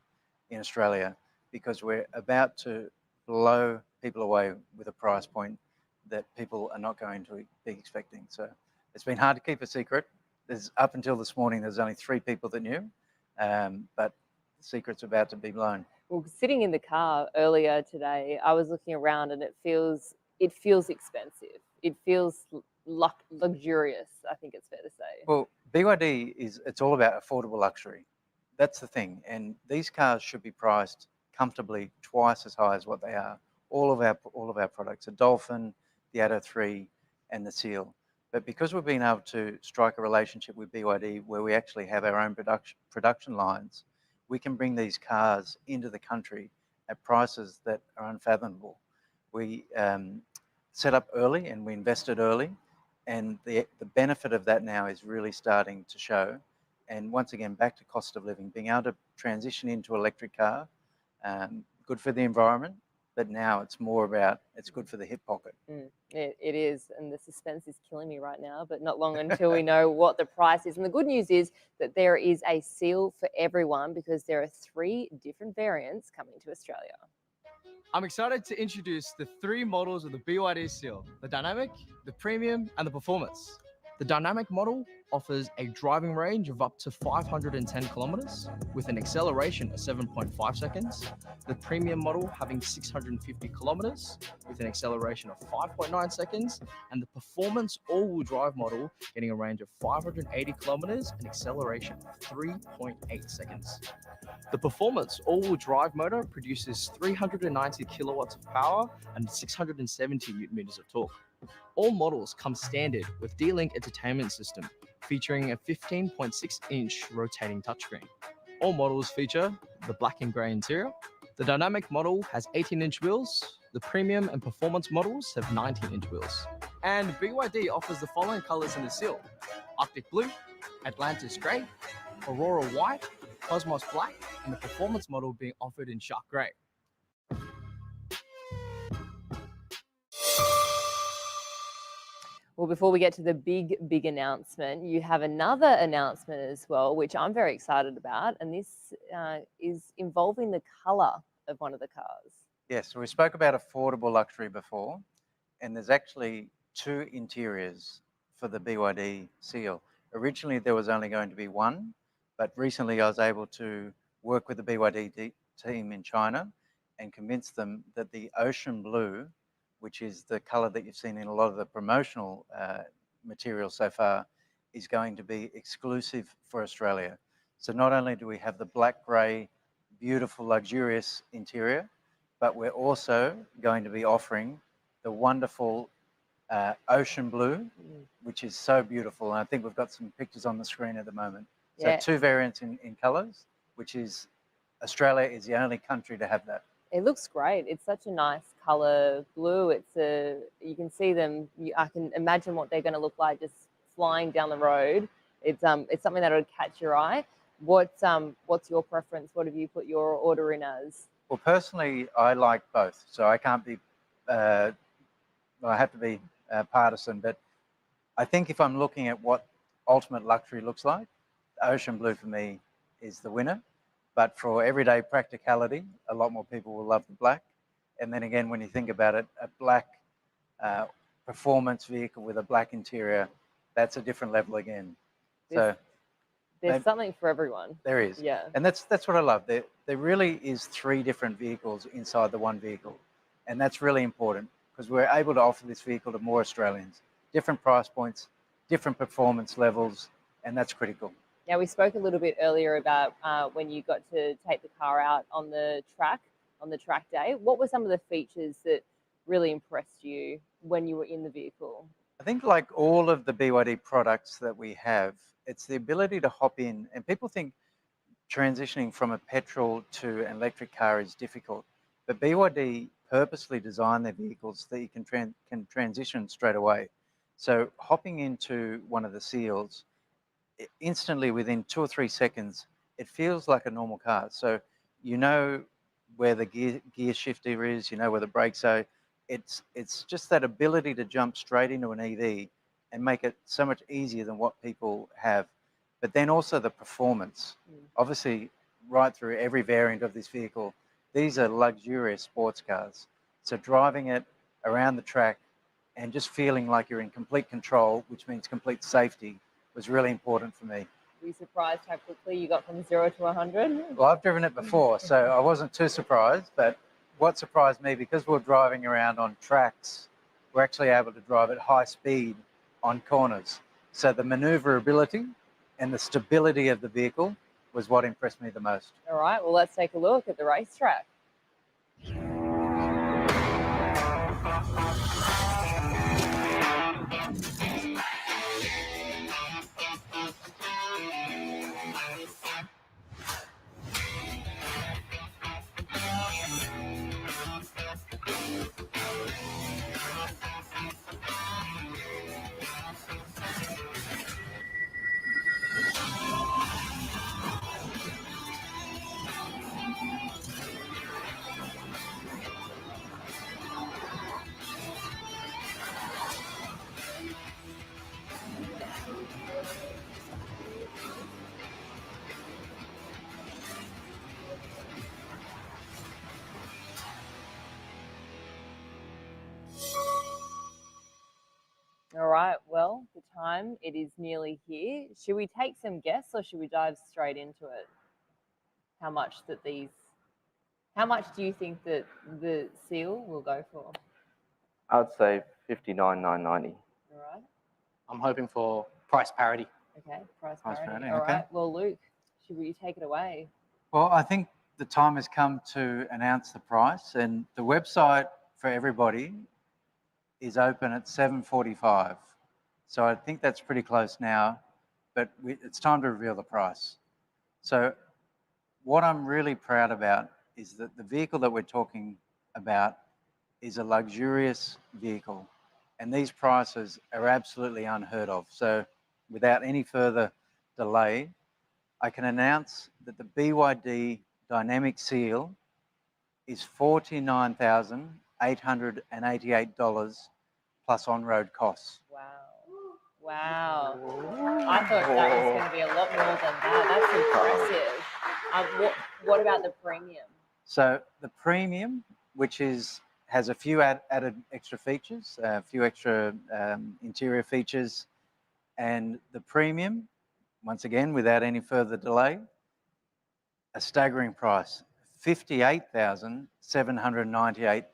in Australia, because we're about to blow people away with a price point that people are not going to be expecting. So it's been hard to keep a secret. Up until this morning, there's only 3 people that knew, but the secret's about to be blown. Well, sitting in the car earlier today, I was looking around and it feels expensive. It feels luxurious, I think it's fair to say. Well, BYD it's all about affordable luxury. That's the thing. And these cars should be priced comfortably twice as high as what they are. All of our products, the Dolphin, the Atto 3, and the Seal. But because we've been able to strike a relationship with BYD where we actually have our own production lines, we can bring these cars into the country at prices that are unfathomable. We set up early and we invested early, and the benefit of that now is really starting to show. And once again, back to cost of living, being able to transition into electric car, good for the environment, but now it's more about it's good for the hip pocket. It is, and the suspense is killing me right now, but not long until we know what the price is. And the good news is that there is a seal for everyone because there are 3 different variants coming to Australia. I'm excited to introduce the 3 models of the BYD Seal: the Dynamic, the Premium, and the Performance. The Dynamic model offers a driving range of up to 510 kilometers with an acceleration of 7.5 seconds. The Premium model having 650 kilometers with an acceleration of 5.9 seconds. And the Performance all-wheel drive model getting a range of 580 kilometers and acceleration of 3.8 seconds. The Performance all-wheel drive motor produces 390 kilowatts of power and 670 newton meters of torque. All models come standard with D-Link entertainment system, featuring a 15.6-inch rotating touchscreen. All models feature the black and grey interior. The Dynamic model has 18-inch wheels. The Premium and Performance models have 19-inch wheels. And BYD offers the following colours in the Seal: Arctic Blue, Atlantis Grey, Aurora White, Cosmos Black, and the Performance model being offered in Shark Grey. Well, before we get to the big announcement, you have another announcement as well, which I'm very excited about, and this is involving the colour of one of the cars. Yes, so we spoke about affordable luxury before, and there's actually 2 interiors for the BYD Seal. Originally, there was only going to be 1, but recently I was able to work with the BYD team in China and convince them that the ocean blue, which is the color that you've seen in a lot of the promotional material so far, is going to be exclusive for Australia. So not only do we have the black grey, beautiful, luxurious interior, but we're also going to be offering the wonderful ocean blue, which is so beautiful. And I think we've got some pictures on the screen at the moment. So 2 variants in colours, which is Australia is the only country to have that. It looks great. It's such a nice color blue. You can see them. I can imagine what they're going to look like just flying down the road. It's something that would catch your eye. What's your preference? What have you put your order in as? Well, personally, I like both. So I can't be, I have to be partisan, but I think if I'm looking at what ultimate luxury looks like, the ocean blue for me is the winner. But for everyday practicality, a lot more people will love the black. And then again, when you think about it, a black performance vehicle with a black interior, that's a different level again. There's something for everyone. There is. Yeah. And that's what I love. There really is 3 different vehicles inside the one vehicle. And that's really important because we're able to offer this vehicle to more Australians. Different price points, different performance levels, and that's critical. Now, we spoke a little bit earlier about when you got to take the car out on the track day. What were some of the features that really impressed you when you were in the vehicle? I think like all of the BYD products that we have, it's the ability to hop in. And people think transitioning from a petrol to an electric car is difficult. But BYD purposely designed their vehicles so that you can transition straight away. So hopping into one of the Seals, instantly within 2 or 3 seconds, it feels like a normal car. So you know where the gear shifter is, you know where the brakes are. It's just that ability to jump straight into an EV and make it so much easier than what people have. But then also the performance. Obviously, right through every variant of this vehicle, these are luxurious sports cars. So driving it around the track and just feeling like you're in complete control, which means complete safety, was really important for me. Were you surprised how quickly you got from 0 to 100? Well, I've driven it before, so I wasn't too surprised. But what surprised me, because we're driving around on tracks, we're actually able to drive at high speed on corners. So the maneuverability and the stability of the vehicle was what impressed me the most. All right, well, let's take a look at the racetrack. time. It is nearly here. Should we take some guess or should we dive straight into it? How much do you think that the seal will go for? I'd say 59,990. All right. I'm hoping for price parity. Okay, price Price parity. parity, All okay. right. Well, Luke, should we take it away? Well, I think the time has come to announce the price, and the website for everybody is open at 7:45. So I think that's pretty close now, but it's time to reveal the price. So what I'm really proud about is that the vehicle that we're talking about is a luxurious vehicle, and these prices are absolutely unheard of. So without any further delay, I can announce that the BYD Dynamic Seal is $49,888 plus on-road costs. Wow. Wow. I thought that was going to be a lot more than that. That's impressive. What about the premium? So the premium, which has a few added extra features, a few extra interior features, and the premium, once again, without any further delay, a staggering price, $58,798.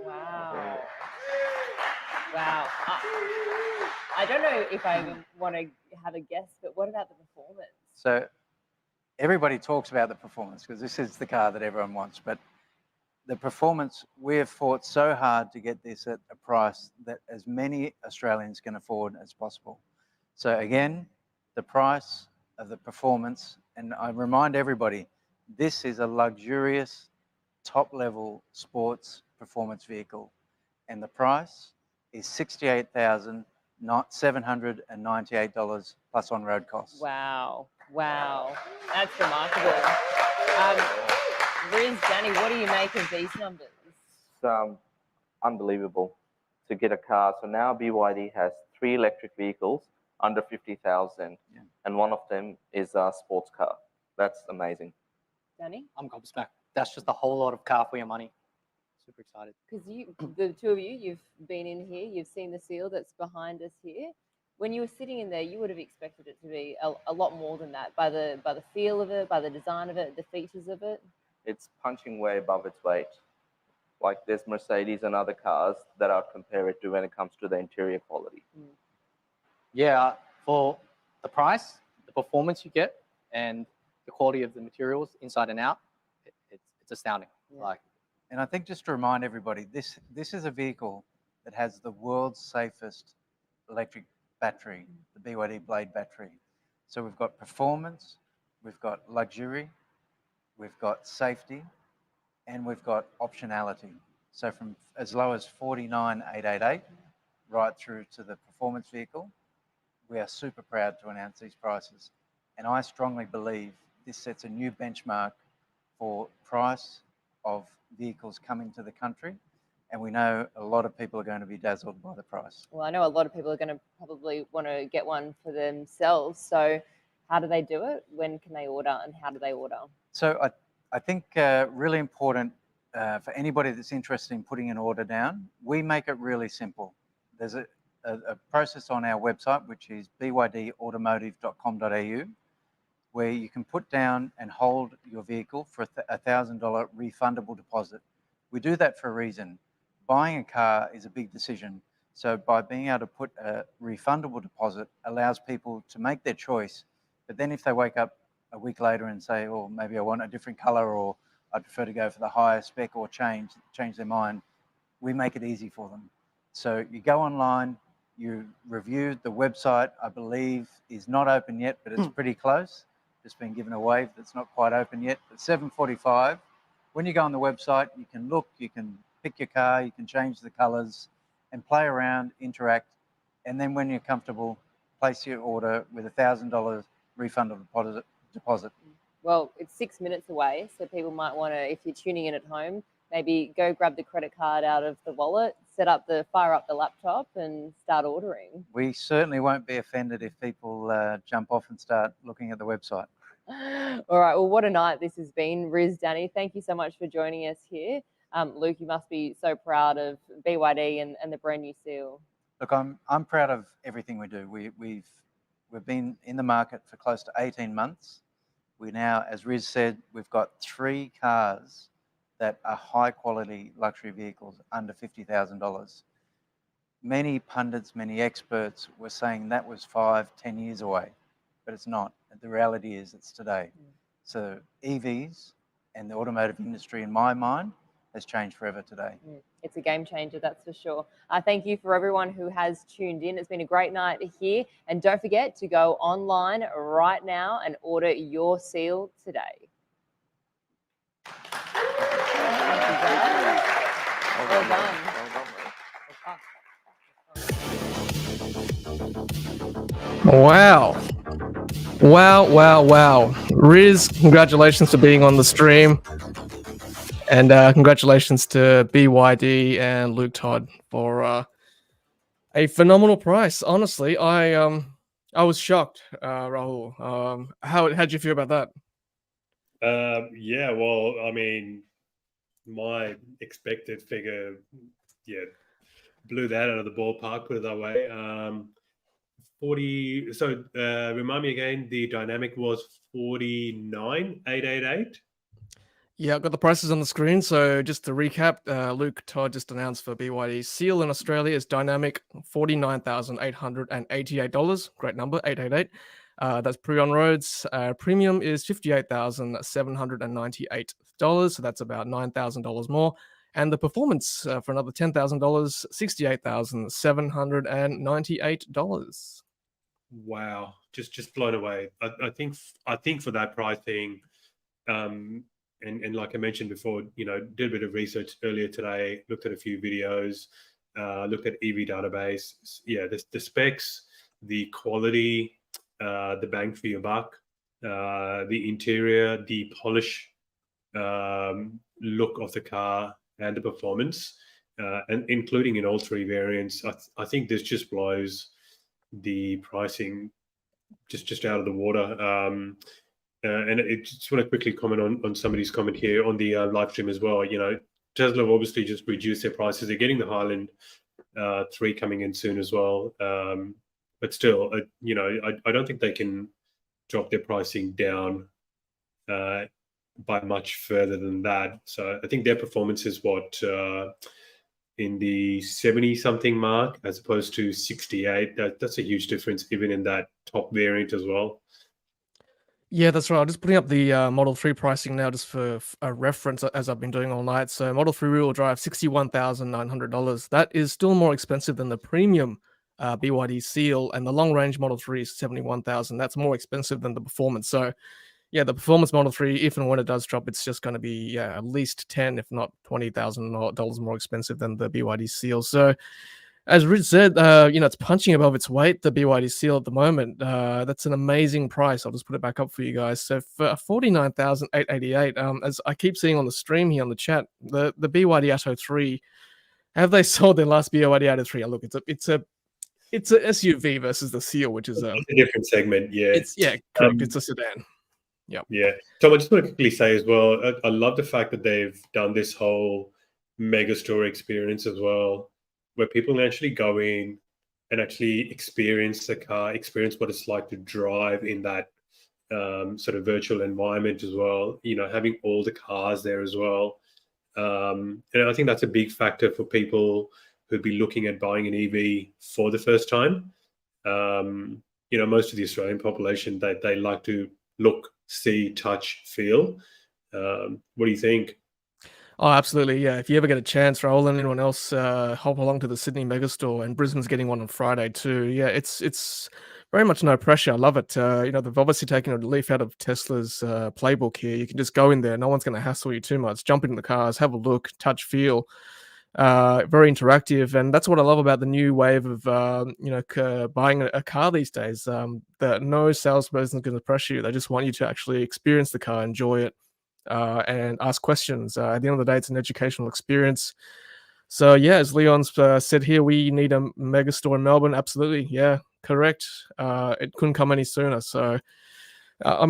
Wow. Wow. I don't know if I even want to have a guess, but what about the performance? So everybody talks about the performance because this is the car that everyone wants, but the performance, we have fought so hard to get this at a price that as many Australians can afford as possible. So again, the price of the performance, and I remind everybody, this is a luxurious top-level sports performance vehicle, and the price is $68,798 plus on-road costs. Wow. Wow. That's remarkable. Riz, Danny, what do you make of these numbers? It's unbelievable to get a car. So now BYD has 3 electric vehicles under 50,000, and one of them is a sports car. That's amazing. Danny? I'm gobsmacked. That's just a whole lot of car for your money. Super excited. Because the two of you, you've been in here, you've seen the seal that's behind us here. When you were sitting in there, you would have expected it to be a lot more than that by the feel of it, by the design of it, the features of it. It's punching way above its weight. Like there's Mercedes and other cars that I'd compare it to when it comes to the interior quality. Yeah, for the price, the performance you get, and the quality of the materials inside and out, it's astounding. Yeah. And I think just to remind everybody, this is a vehicle that has the world's safest electric battery, the BYD Blade battery. So we've got performance, we've got luxury, we've got safety, and we've got optionality. So from as low as $49,888 right through to the performance vehicle, we are super proud to announce these prices. And I strongly believe this sets a new benchmark for price of vehicles coming to the country. And we know a lot of people are going to be dazzled by the price. Well, I know a lot of people are going to probably want to get one for themselves. So how do they do it? When can they order and how do they order? So I think really important for anybody that's interested in putting an order down, we make it really simple. There's a process on our website, which is bydautomotive.com.au, where you can put down and hold your vehicle for a $1,000 refundable deposit. We do that for a reason. Buying a car is a big decision. So by being able to put a refundable deposit allows people to make their choice. But then if they wake up a week later and say, oh, maybe I want a different color, or I'd prefer to go for the higher spec or change their mind, we make it easy for them. So you go online, you review the website, I believe is not open yet, but it's pretty close. Just been given a wave that's not quite open yet, but 7:45. When you go on the website, you can look, you can pick your car, you can change the colors and play around, interact. And then when you're comfortable, place your order with a $1,000 refundable deposit. Well, it's 6 minutes away. So people might want to, if you're tuning in at home, maybe go grab the credit card out of the wallet, fire up the laptop and start ordering. We certainly won't be offended if people jump off and start looking at the website. All right. Well, what a night this has been. Riz, Danny, thank you so much for joining us here. Luke, you must be so proud of BYD and the brand new seal. Look, I'm proud of everything we do. We've been in the market for close to 18 months. We now, as Riz said, we've got 3 cars that are high quality luxury vehicles under $50,000. Many pundits, many experts were saying that was 5-10 years away, but it's not. The reality is it's today. So EVs and the automotive industry, in my mind, has changed forever today. It's a game changer, that's for sure. Thank you for everyone who has tuned in. It's been a great night here. And don't forget to go online right now and order your seal today. Well done. Wow. Wow. Riz, congratulations for being on the stream. And congratulations to BYD and Luke Todd for a phenomenal price. Honestly, I was shocked, Rahul. How'd you feel about that? Yeah, well, I mean, my expected figure, blew that out of the ballpark, put it that way. 40. So remind me again, the dynamic was 49,888. Yeah, I've got the prices on the screen. So just to recap, Luke Todd just announced for BYD Seal in Australia is dynamic $49,888. Great number, 888. That's pre-on roads. Premium is $58,798. So that's about $9,000 more. And the performance for another $10,000, $68,798. Wow, just blown away. I think for that pricing, and like I mentioned before, did a bit of research earlier today, looked at a few videos, looked at EV database. Yeah, the specs, the quality, the bang for your buck, the interior, the polish look of the car, and the performance, and including in all 3 variants. I think this just blows the pricing just out of the water. And I just want to quickly comment on somebody's comment here on the live stream as well. Tesla obviously just reduced their prices. They're getting the Highland 3 coming in soon as well. But still, I don't think they can drop their pricing down by much further than that. So I think their performance is in the 70-something mark as opposed to 68. That's a huge difference, even in that top variant as well. Yeah, that's right. I'm just putting up the Model 3 pricing now just for a reference, as I've been doing all night. So Model 3 rear-wheel drive, $61,900. That is still more expensive than the premium BYD Seal, and the long-range Model 3 is $71,000. That's more expensive than the performance. So yeah, the performance Model 3, if and when it does drop, it's just going to be at least $10,000, if not $20,000 more expensive than the BYD Seal. So as Rich said, it's punching above its weight, the BYD Seal at the moment. That's an amazing price. I'll just put it back up for you guys. So for $49,888, as I keep seeing on the stream here on the chat, the BYD Atto 3, have they sold their last BYD Atto 3? Look, it's a SUV versus the Seal, which is a different segment. Yeah, correct. It's a sedan. Yeah. Tom, I just want to quickly say as well, I love the fact that they've done this whole mega store experience as well, where people can actually go in and actually experience the car, experience what it's like to drive in that sort of virtual environment as well, having all the cars there as well. And I think that's a big factor for people who'd be looking at buying an EV for the first time. Most of the Australian population, they like to look, see, touch, feel. What do you think? Oh, absolutely. Yeah. If you ever get a chance, Raoul and anyone else, hop along to the Sydney Megastore, and Brisbane's getting one on Friday too. Yeah, it's very much no pressure. I love it. They've obviously taken a leaf out of Tesla's playbook here. You can just go in there. No one's going to hassle you too much. Jump into the cars, have a look, touch, feel. Very interactive, and that's what I love about the new wave of buying a car these days. That no salesperson is going to pressure you. They just want you to actually experience the car, enjoy it, and ask questions. At the end of the day, it's an educational experience. So yeah, as Leon's said here, we need a mega store in Melbourne. Absolutely, yeah, correct. It couldn't come any sooner. So I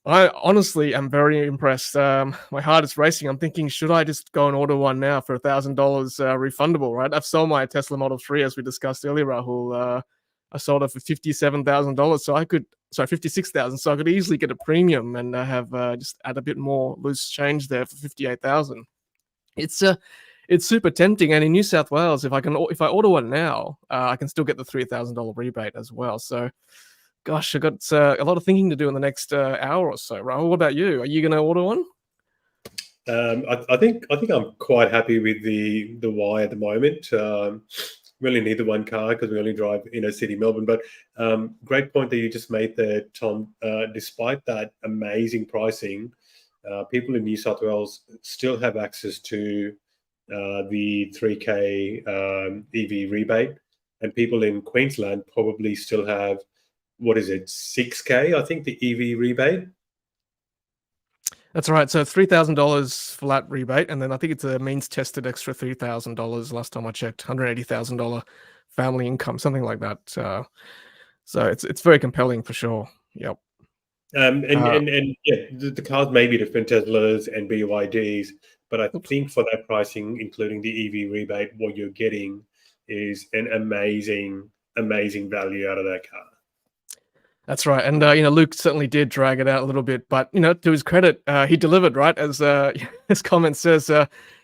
I honestly am very impressed. My heart is racing. I'm thinking, should I just go and order one now for $1,000 refundable? Right? I've sold my Tesla Model 3 as we discussed earlier, Rahul. I sold it for $57,000, so I could, sorry, 56,000. So I could easily get a premium and have just add a bit more loose change there for 58,000. It's super tempting, and in New South Wales, if I order one now, I can still get the $3,000 rebate as well. So. Gosh, I got a lot of thinking to do in the next hour or so. Rahul, what about you? Are you going to order one? I think I'm quite happy with the Y at the moment. We only need the one car because we only drive inner city Melbourne. But great point that you just made there, Tom. Despite that amazing pricing, people in New South Wales still have access to the 3K EV rebate, and people in Queensland probably still have, what is it, 6K, I think, the EV rebate. That's right. So $3,000 flat rebate, and then I think it's a means tested extra $3,000 last time I checked, $180,000 family income, something like that. So it's very compelling for sure. Yep. And yeah, the cars may be different, Teslas and BYDs, but I think for that pricing, including the EV rebate, what you're getting is an amazing value out of that car. That's right. And, Luke certainly did drag it out a little bit, but, to his credit, he delivered, right? As his comment says,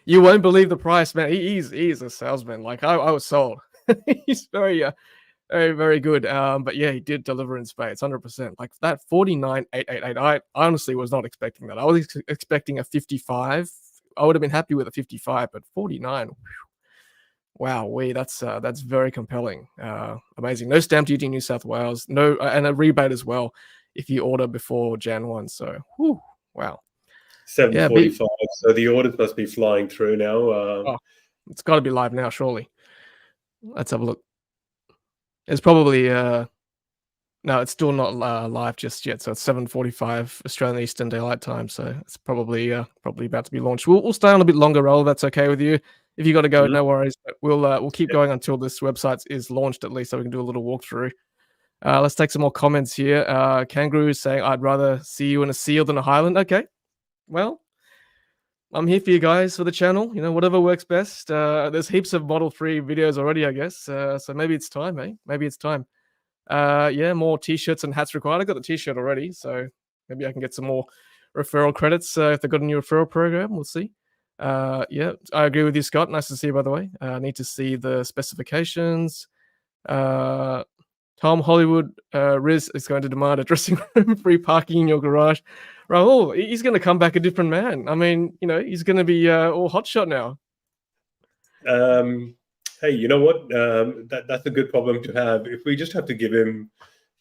you won't believe the price, man. He's a salesman. Like, I was sold. He's very, very, very good. But yeah, he did deliver in spades, 100%. Like that 49,888, I honestly was not expecting that. I was expecting a 55. I would have been happy with a 55, but 49, whew. Wow, that's very compelling. Amazing. No stamp duty in New South Wales. No, and a rebate as well if you order before Jan 1. So, whew, wow. 7:45. So the orders must be flying through now. It's got to be live now, surely. Let's have a look. It's probably no, it's still not live just yet. So it's 7:45 Australian Eastern Daylight Time. So it's probably about to be launched. We'll stay on a bit longer, Roll. That's okay with you. If you got to go, no worries. But we'll keep going until this website is launched, at least, so we can do a little walkthrough. Let's take some more comments here. Kangaroo is saying, "I'd rather see you in a Seal than a Highland." Okay, well, I'm here for you guys for the channel. Whatever works best. There's heaps of Model 3 videos already, I guess. So maybe it's time, eh? Maybe it's time. Yeah, more t-shirts and hats required. I got the t-shirt already, so maybe I can get some more referral credits if they've got a new referral program. We'll see. Yeah, I agree with you, Scott. Nice to see you, by the way. Need to see the specifications. Tom Hollywood, Riz is going to demand a dressing room free parking in your garage. Rahul, he's going to come back a different man. I mean, he's going to be all hotshot now. Hey, you know what? That's a good problem to have. If we just have to give him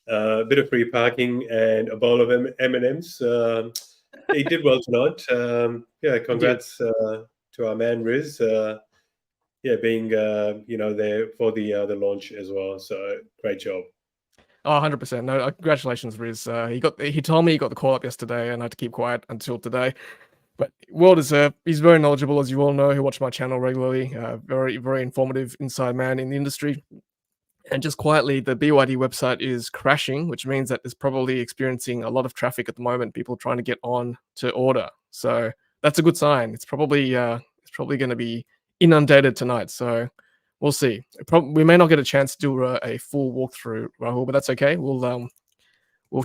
a bit of free parking and a bowl of M&Ms, he did well tonight. Yeah, congrats to our man Riz. Yeah, being there for the launch as well. So great job. Oh, 100%. No, congratulations, Riz. He told me he got the call up yesterday, and I had to keep quiet until today. But well deserved. He's very knowledgeable, as you all know, who watch my channel regularly. Very, very informative inside man in the industry. And just quietly, the BYD website is crashing, which means that it's probably experiencing a lot of traffic at the moment. People trying to get on to order. So that's a good sign. It's probably going to be inundated tonight. So we'll see. We may not get a chance to do a full walkthrough, Rahul, but that's okay. We'll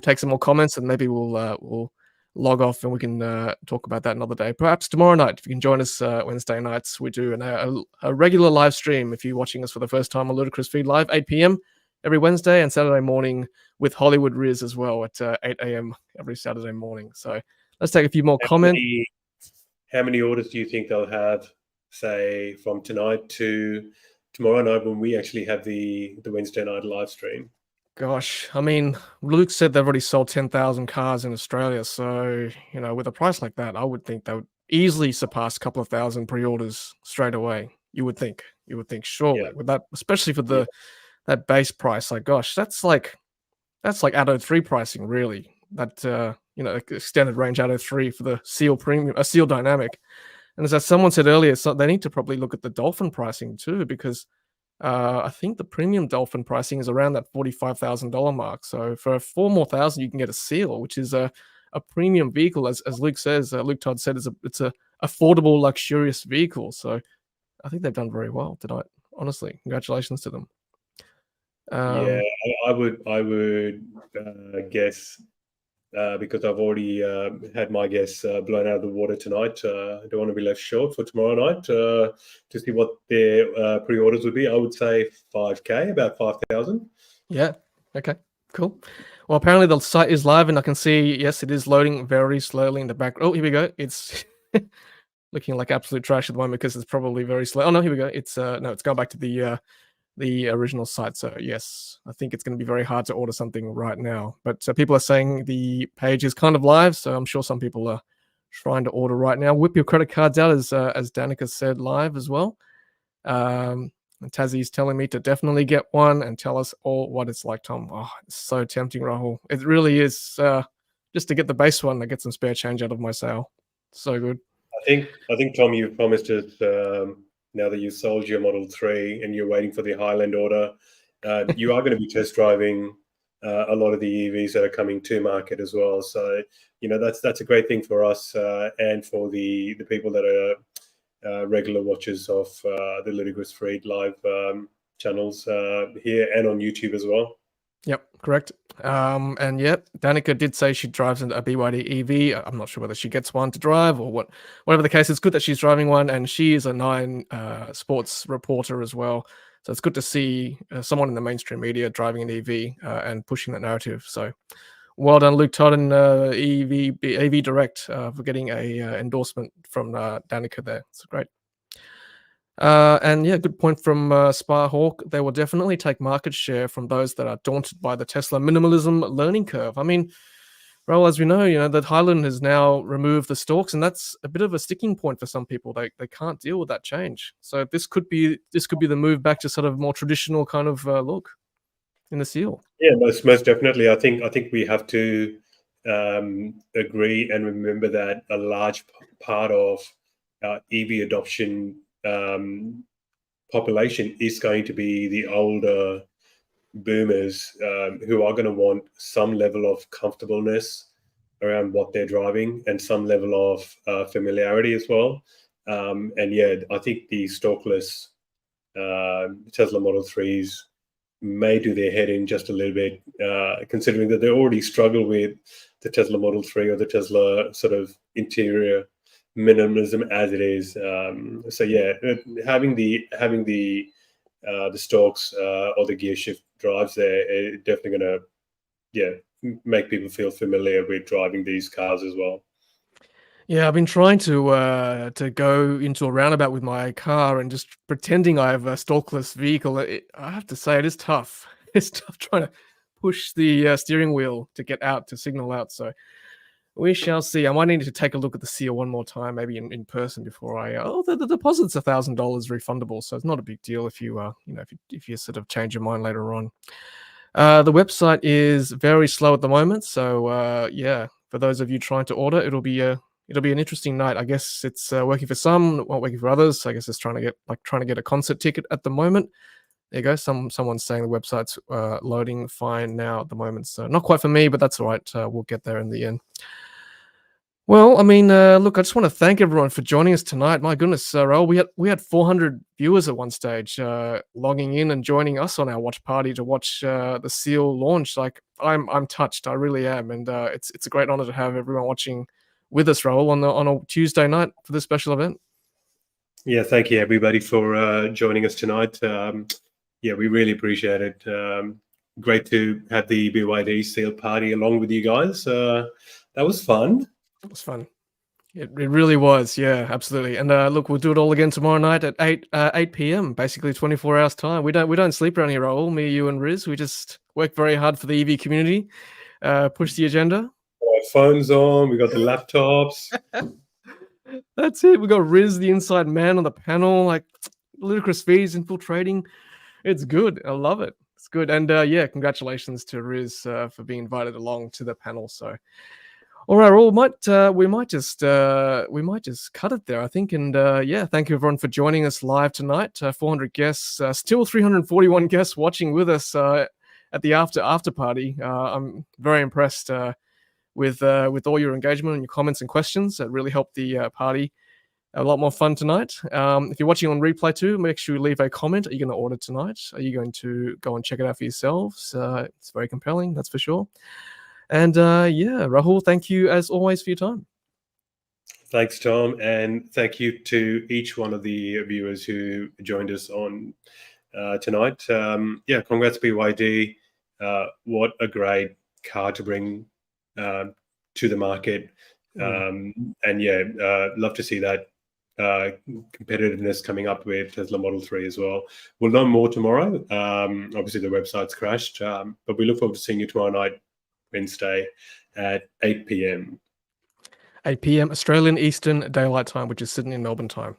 take some more comments, and maybe we'll log off and we can talk about that another day. Perhaps tomorrow night, if you can join us Wednesday nights, we do a regular live stream. If you're watching us for the first time on Ludicrous Feed Live, 8 p.m. every Wednesday, and Saturday morning with Hollywood Riz as well at 8 a.m. every Saturday morning. So let's take a few more comments. How many orders do you think they'll have, say, from tonight to tomorrow night when we actually have the Wednesday night live stream? Gosh, I mean, Luke said they've already sold 10,000 cars in Australia. So, with a price like that, I would think they would easily surpass a couple of thousand pre-orders straight away. You would think, surely, with that, especially for that base price. Like, gosh, that's like Atto 3 pricing, really. That, extended range Atto 3 for the Seal Premium, a Seal Dynamic. And as someone said earlier, so they need to probably look at the Dolphin pricing too, because I think the premium Dolphin pricing is around that $45,000 mark. So for $4,000 more, you can get a Seal, which is a a premium vehicle, as Luke says. Luke Todd said it's a affordable, luxurious vehicle. So I think they've done very well tonight. Honestly, congratulations to them. Yeah, I would guess because I've already had my guess blown out of the water tonight. I don't want to be left short for tomorrow night to see what their pre-orders would be. I would say 5K, about 5,000. Yeah. Okay. Cool. Well, apparently the site is live, and I can see, yes, it is loading very slowly in the back. Oh, here we go. It's looking like absolute trash at the moment because it's probably very slow. Oh no, here we go. It's no, it's going back to the original site. So yes, I think it's going to be very hard to order something right now. But people are saying the page is kind of live, so I'm sure some people are trying to order right now. Whip your credit cards out, as Danica said, live as well. And Tazzie's telling me to definitely get one and tell us all what it's like, Tom. Oh, it's so tempting, Rahul. It really is. Just to get the base one, I get some spare change out of my sale. So good. I think Tom, you've promised us now that you've sold your Model 3 and you're waiting for the Highland order, you are going to be test driving a lot of the EVs that are coming to market as well. So that's a great thing for us and for the people that are regular watchers of the Ludicrous Feed live channels here and on YouTube as well. Yep, correct. And yep, Danica did say she drives a BYD EV. I'm not sure whether she gets one to drive or whatever the case. It's good that she's driving one, and she is a 9 sports reporter as well. So it's good to see someone in the mainstream media driving an EV and pushing that narrative. So well done, Luke Todd and AV Direct for getting a endorsement from Danica there. It's great. And yeah, good point from Sparhawk. They will definitely take market share from those that are daunted by the Tesla minimalism learning curve. I mean, well, as we know, that Highland has now removed the stalks, and that's a bit of a sticking point for some people. They can't deal with that change. So this could be the move back to sort of more traditional kind of look in the seal. Yeah, most definitely. I think we have to agree and remember that a large part of EV adoption population is going to be the older boomers who are going to want some level of comfortableness around what they're driving and some level of familiarity as well. And yeah, I think the stalkless Tesla Model 3s may do their head in just a little bit, considering that they already struggle with the Tesla Model 3 or the Tesla sort of interior minimalism as it is. So yeah, having the stalks or the gear shift drives there is definitely going to make people feel familiar with driving these cars as well. Yeah, I've been trying to go into a roundabout with my car and just pretending I have a stalkless vehicle. I have to say, it is tough. It's tough trying to push the steering wheel to get out, to signal out. So we shall see. I might need to take a look at the seal one more time, maybe in person before I. The deposit's $1,000 refundable, so it's not a big deal if you if you sort of change your mind later on. The website is very slow at the moment, so yeah, for those of you trying to order, it'll be an interesting night. I guess it's working for some, not working for others. I guess it's trying to get a concert ticket at the moment. There you go. Someone's saying the website's loading fine now at the moment. So not quite for me, but that's all right. We'll get there in the end. Well, I mean, look, I just want to thank everyone for joining us tonight. My goodness, Raul, we had 400 viewers at one stage logging in and joining us on our watch party to watch the seal launch. Like, I'm touched. I really am, and it's a great honor to have everyone watching with us, Raul, on a Tuesday night for this special event. Yeah, thank you everybody for joining us tonight. Yeah, we really appreciate it. Great to have the BYD seal party along with you guys. That was fun. It was fun. It really was. Yeah, absolutely. And look, we'll do it all again tomorrow night at 8 p.m. Basically 24 hours time. We don't sleep around here, Raul. Me, you, and Riz. We just work very hard for the EV community. Push the agenda. Our phones on. We got the laptops. That's it. We got Riz, the inside man, on the panel. Like, Ludicrous Feed's infiltrating. It's good. I love it. It's good. And yeah, congratulations to Riz for being invited along to the panel. So. All right, we might just cut it there, I think. And yeah, thank you everyone for joining us live tonight. 400 guests, still 341 guests watching with us at the after party. I'm very impressed with all your engagement and your comments and questions. That really helped the party a lot more fun tonight. If you're watching on replay too, make sure you leave a comment. Are you going to order tonight? Are you going to go and check it out for yourselves? It's very compelling, that's for sure. And yeah, Rahul, thank you as always for your time. Thanks, Tom, and thank you to each one of the viewers who joined us on tonight. Yeah, congrats BYD. What a great car to bring to the market. And yeah, love to see that competitiveness coming up with Tesla Model 3 as well. We'll know more tomorrow. Obviously, the website's crashed, but we look forward to seeing you tomorrow night, Wednesday, at 8 p.m. 8 p.m. Australian Eastern Daylight Time, which is Sydney and Melbourne time.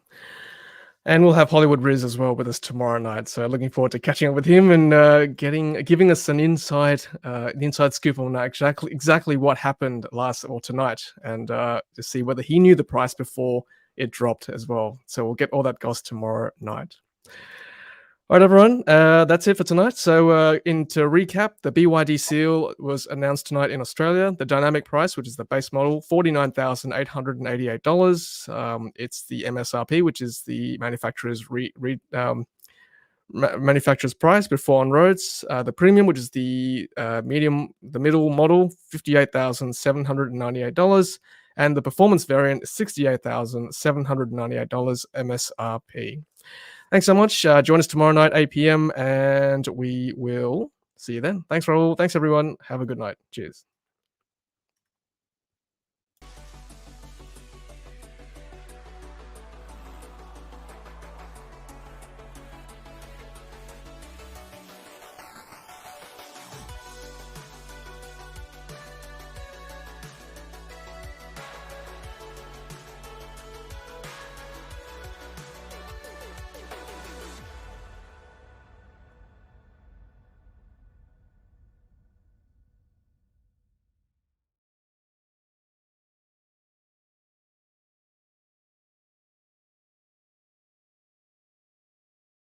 And we'll have Hollywood Riz as well with us tomorrow night. So looking forward to catching up with him and giving us an inside scoop on exactly what happened tonight, and to see whether he knew the price before it dropped as well. So we'll get all that goss tomorrow night. All right, everyone, that's it for tonight. So to recap, the BYD Seal was announced tonight in Australia. The dynamic price, which is the base model, $49,888. It's the MSRP, which is the manufacturer's manufacturer's price before on roads. The premium, which is the middle model, $58,798. And the performance variant is $68,798 MSRP. Thanks so much. Join us tomorrow night, 8 p.m. and we will see you then. Thanks, Rahul. Thanks, everyone. Have a good night. Cheers.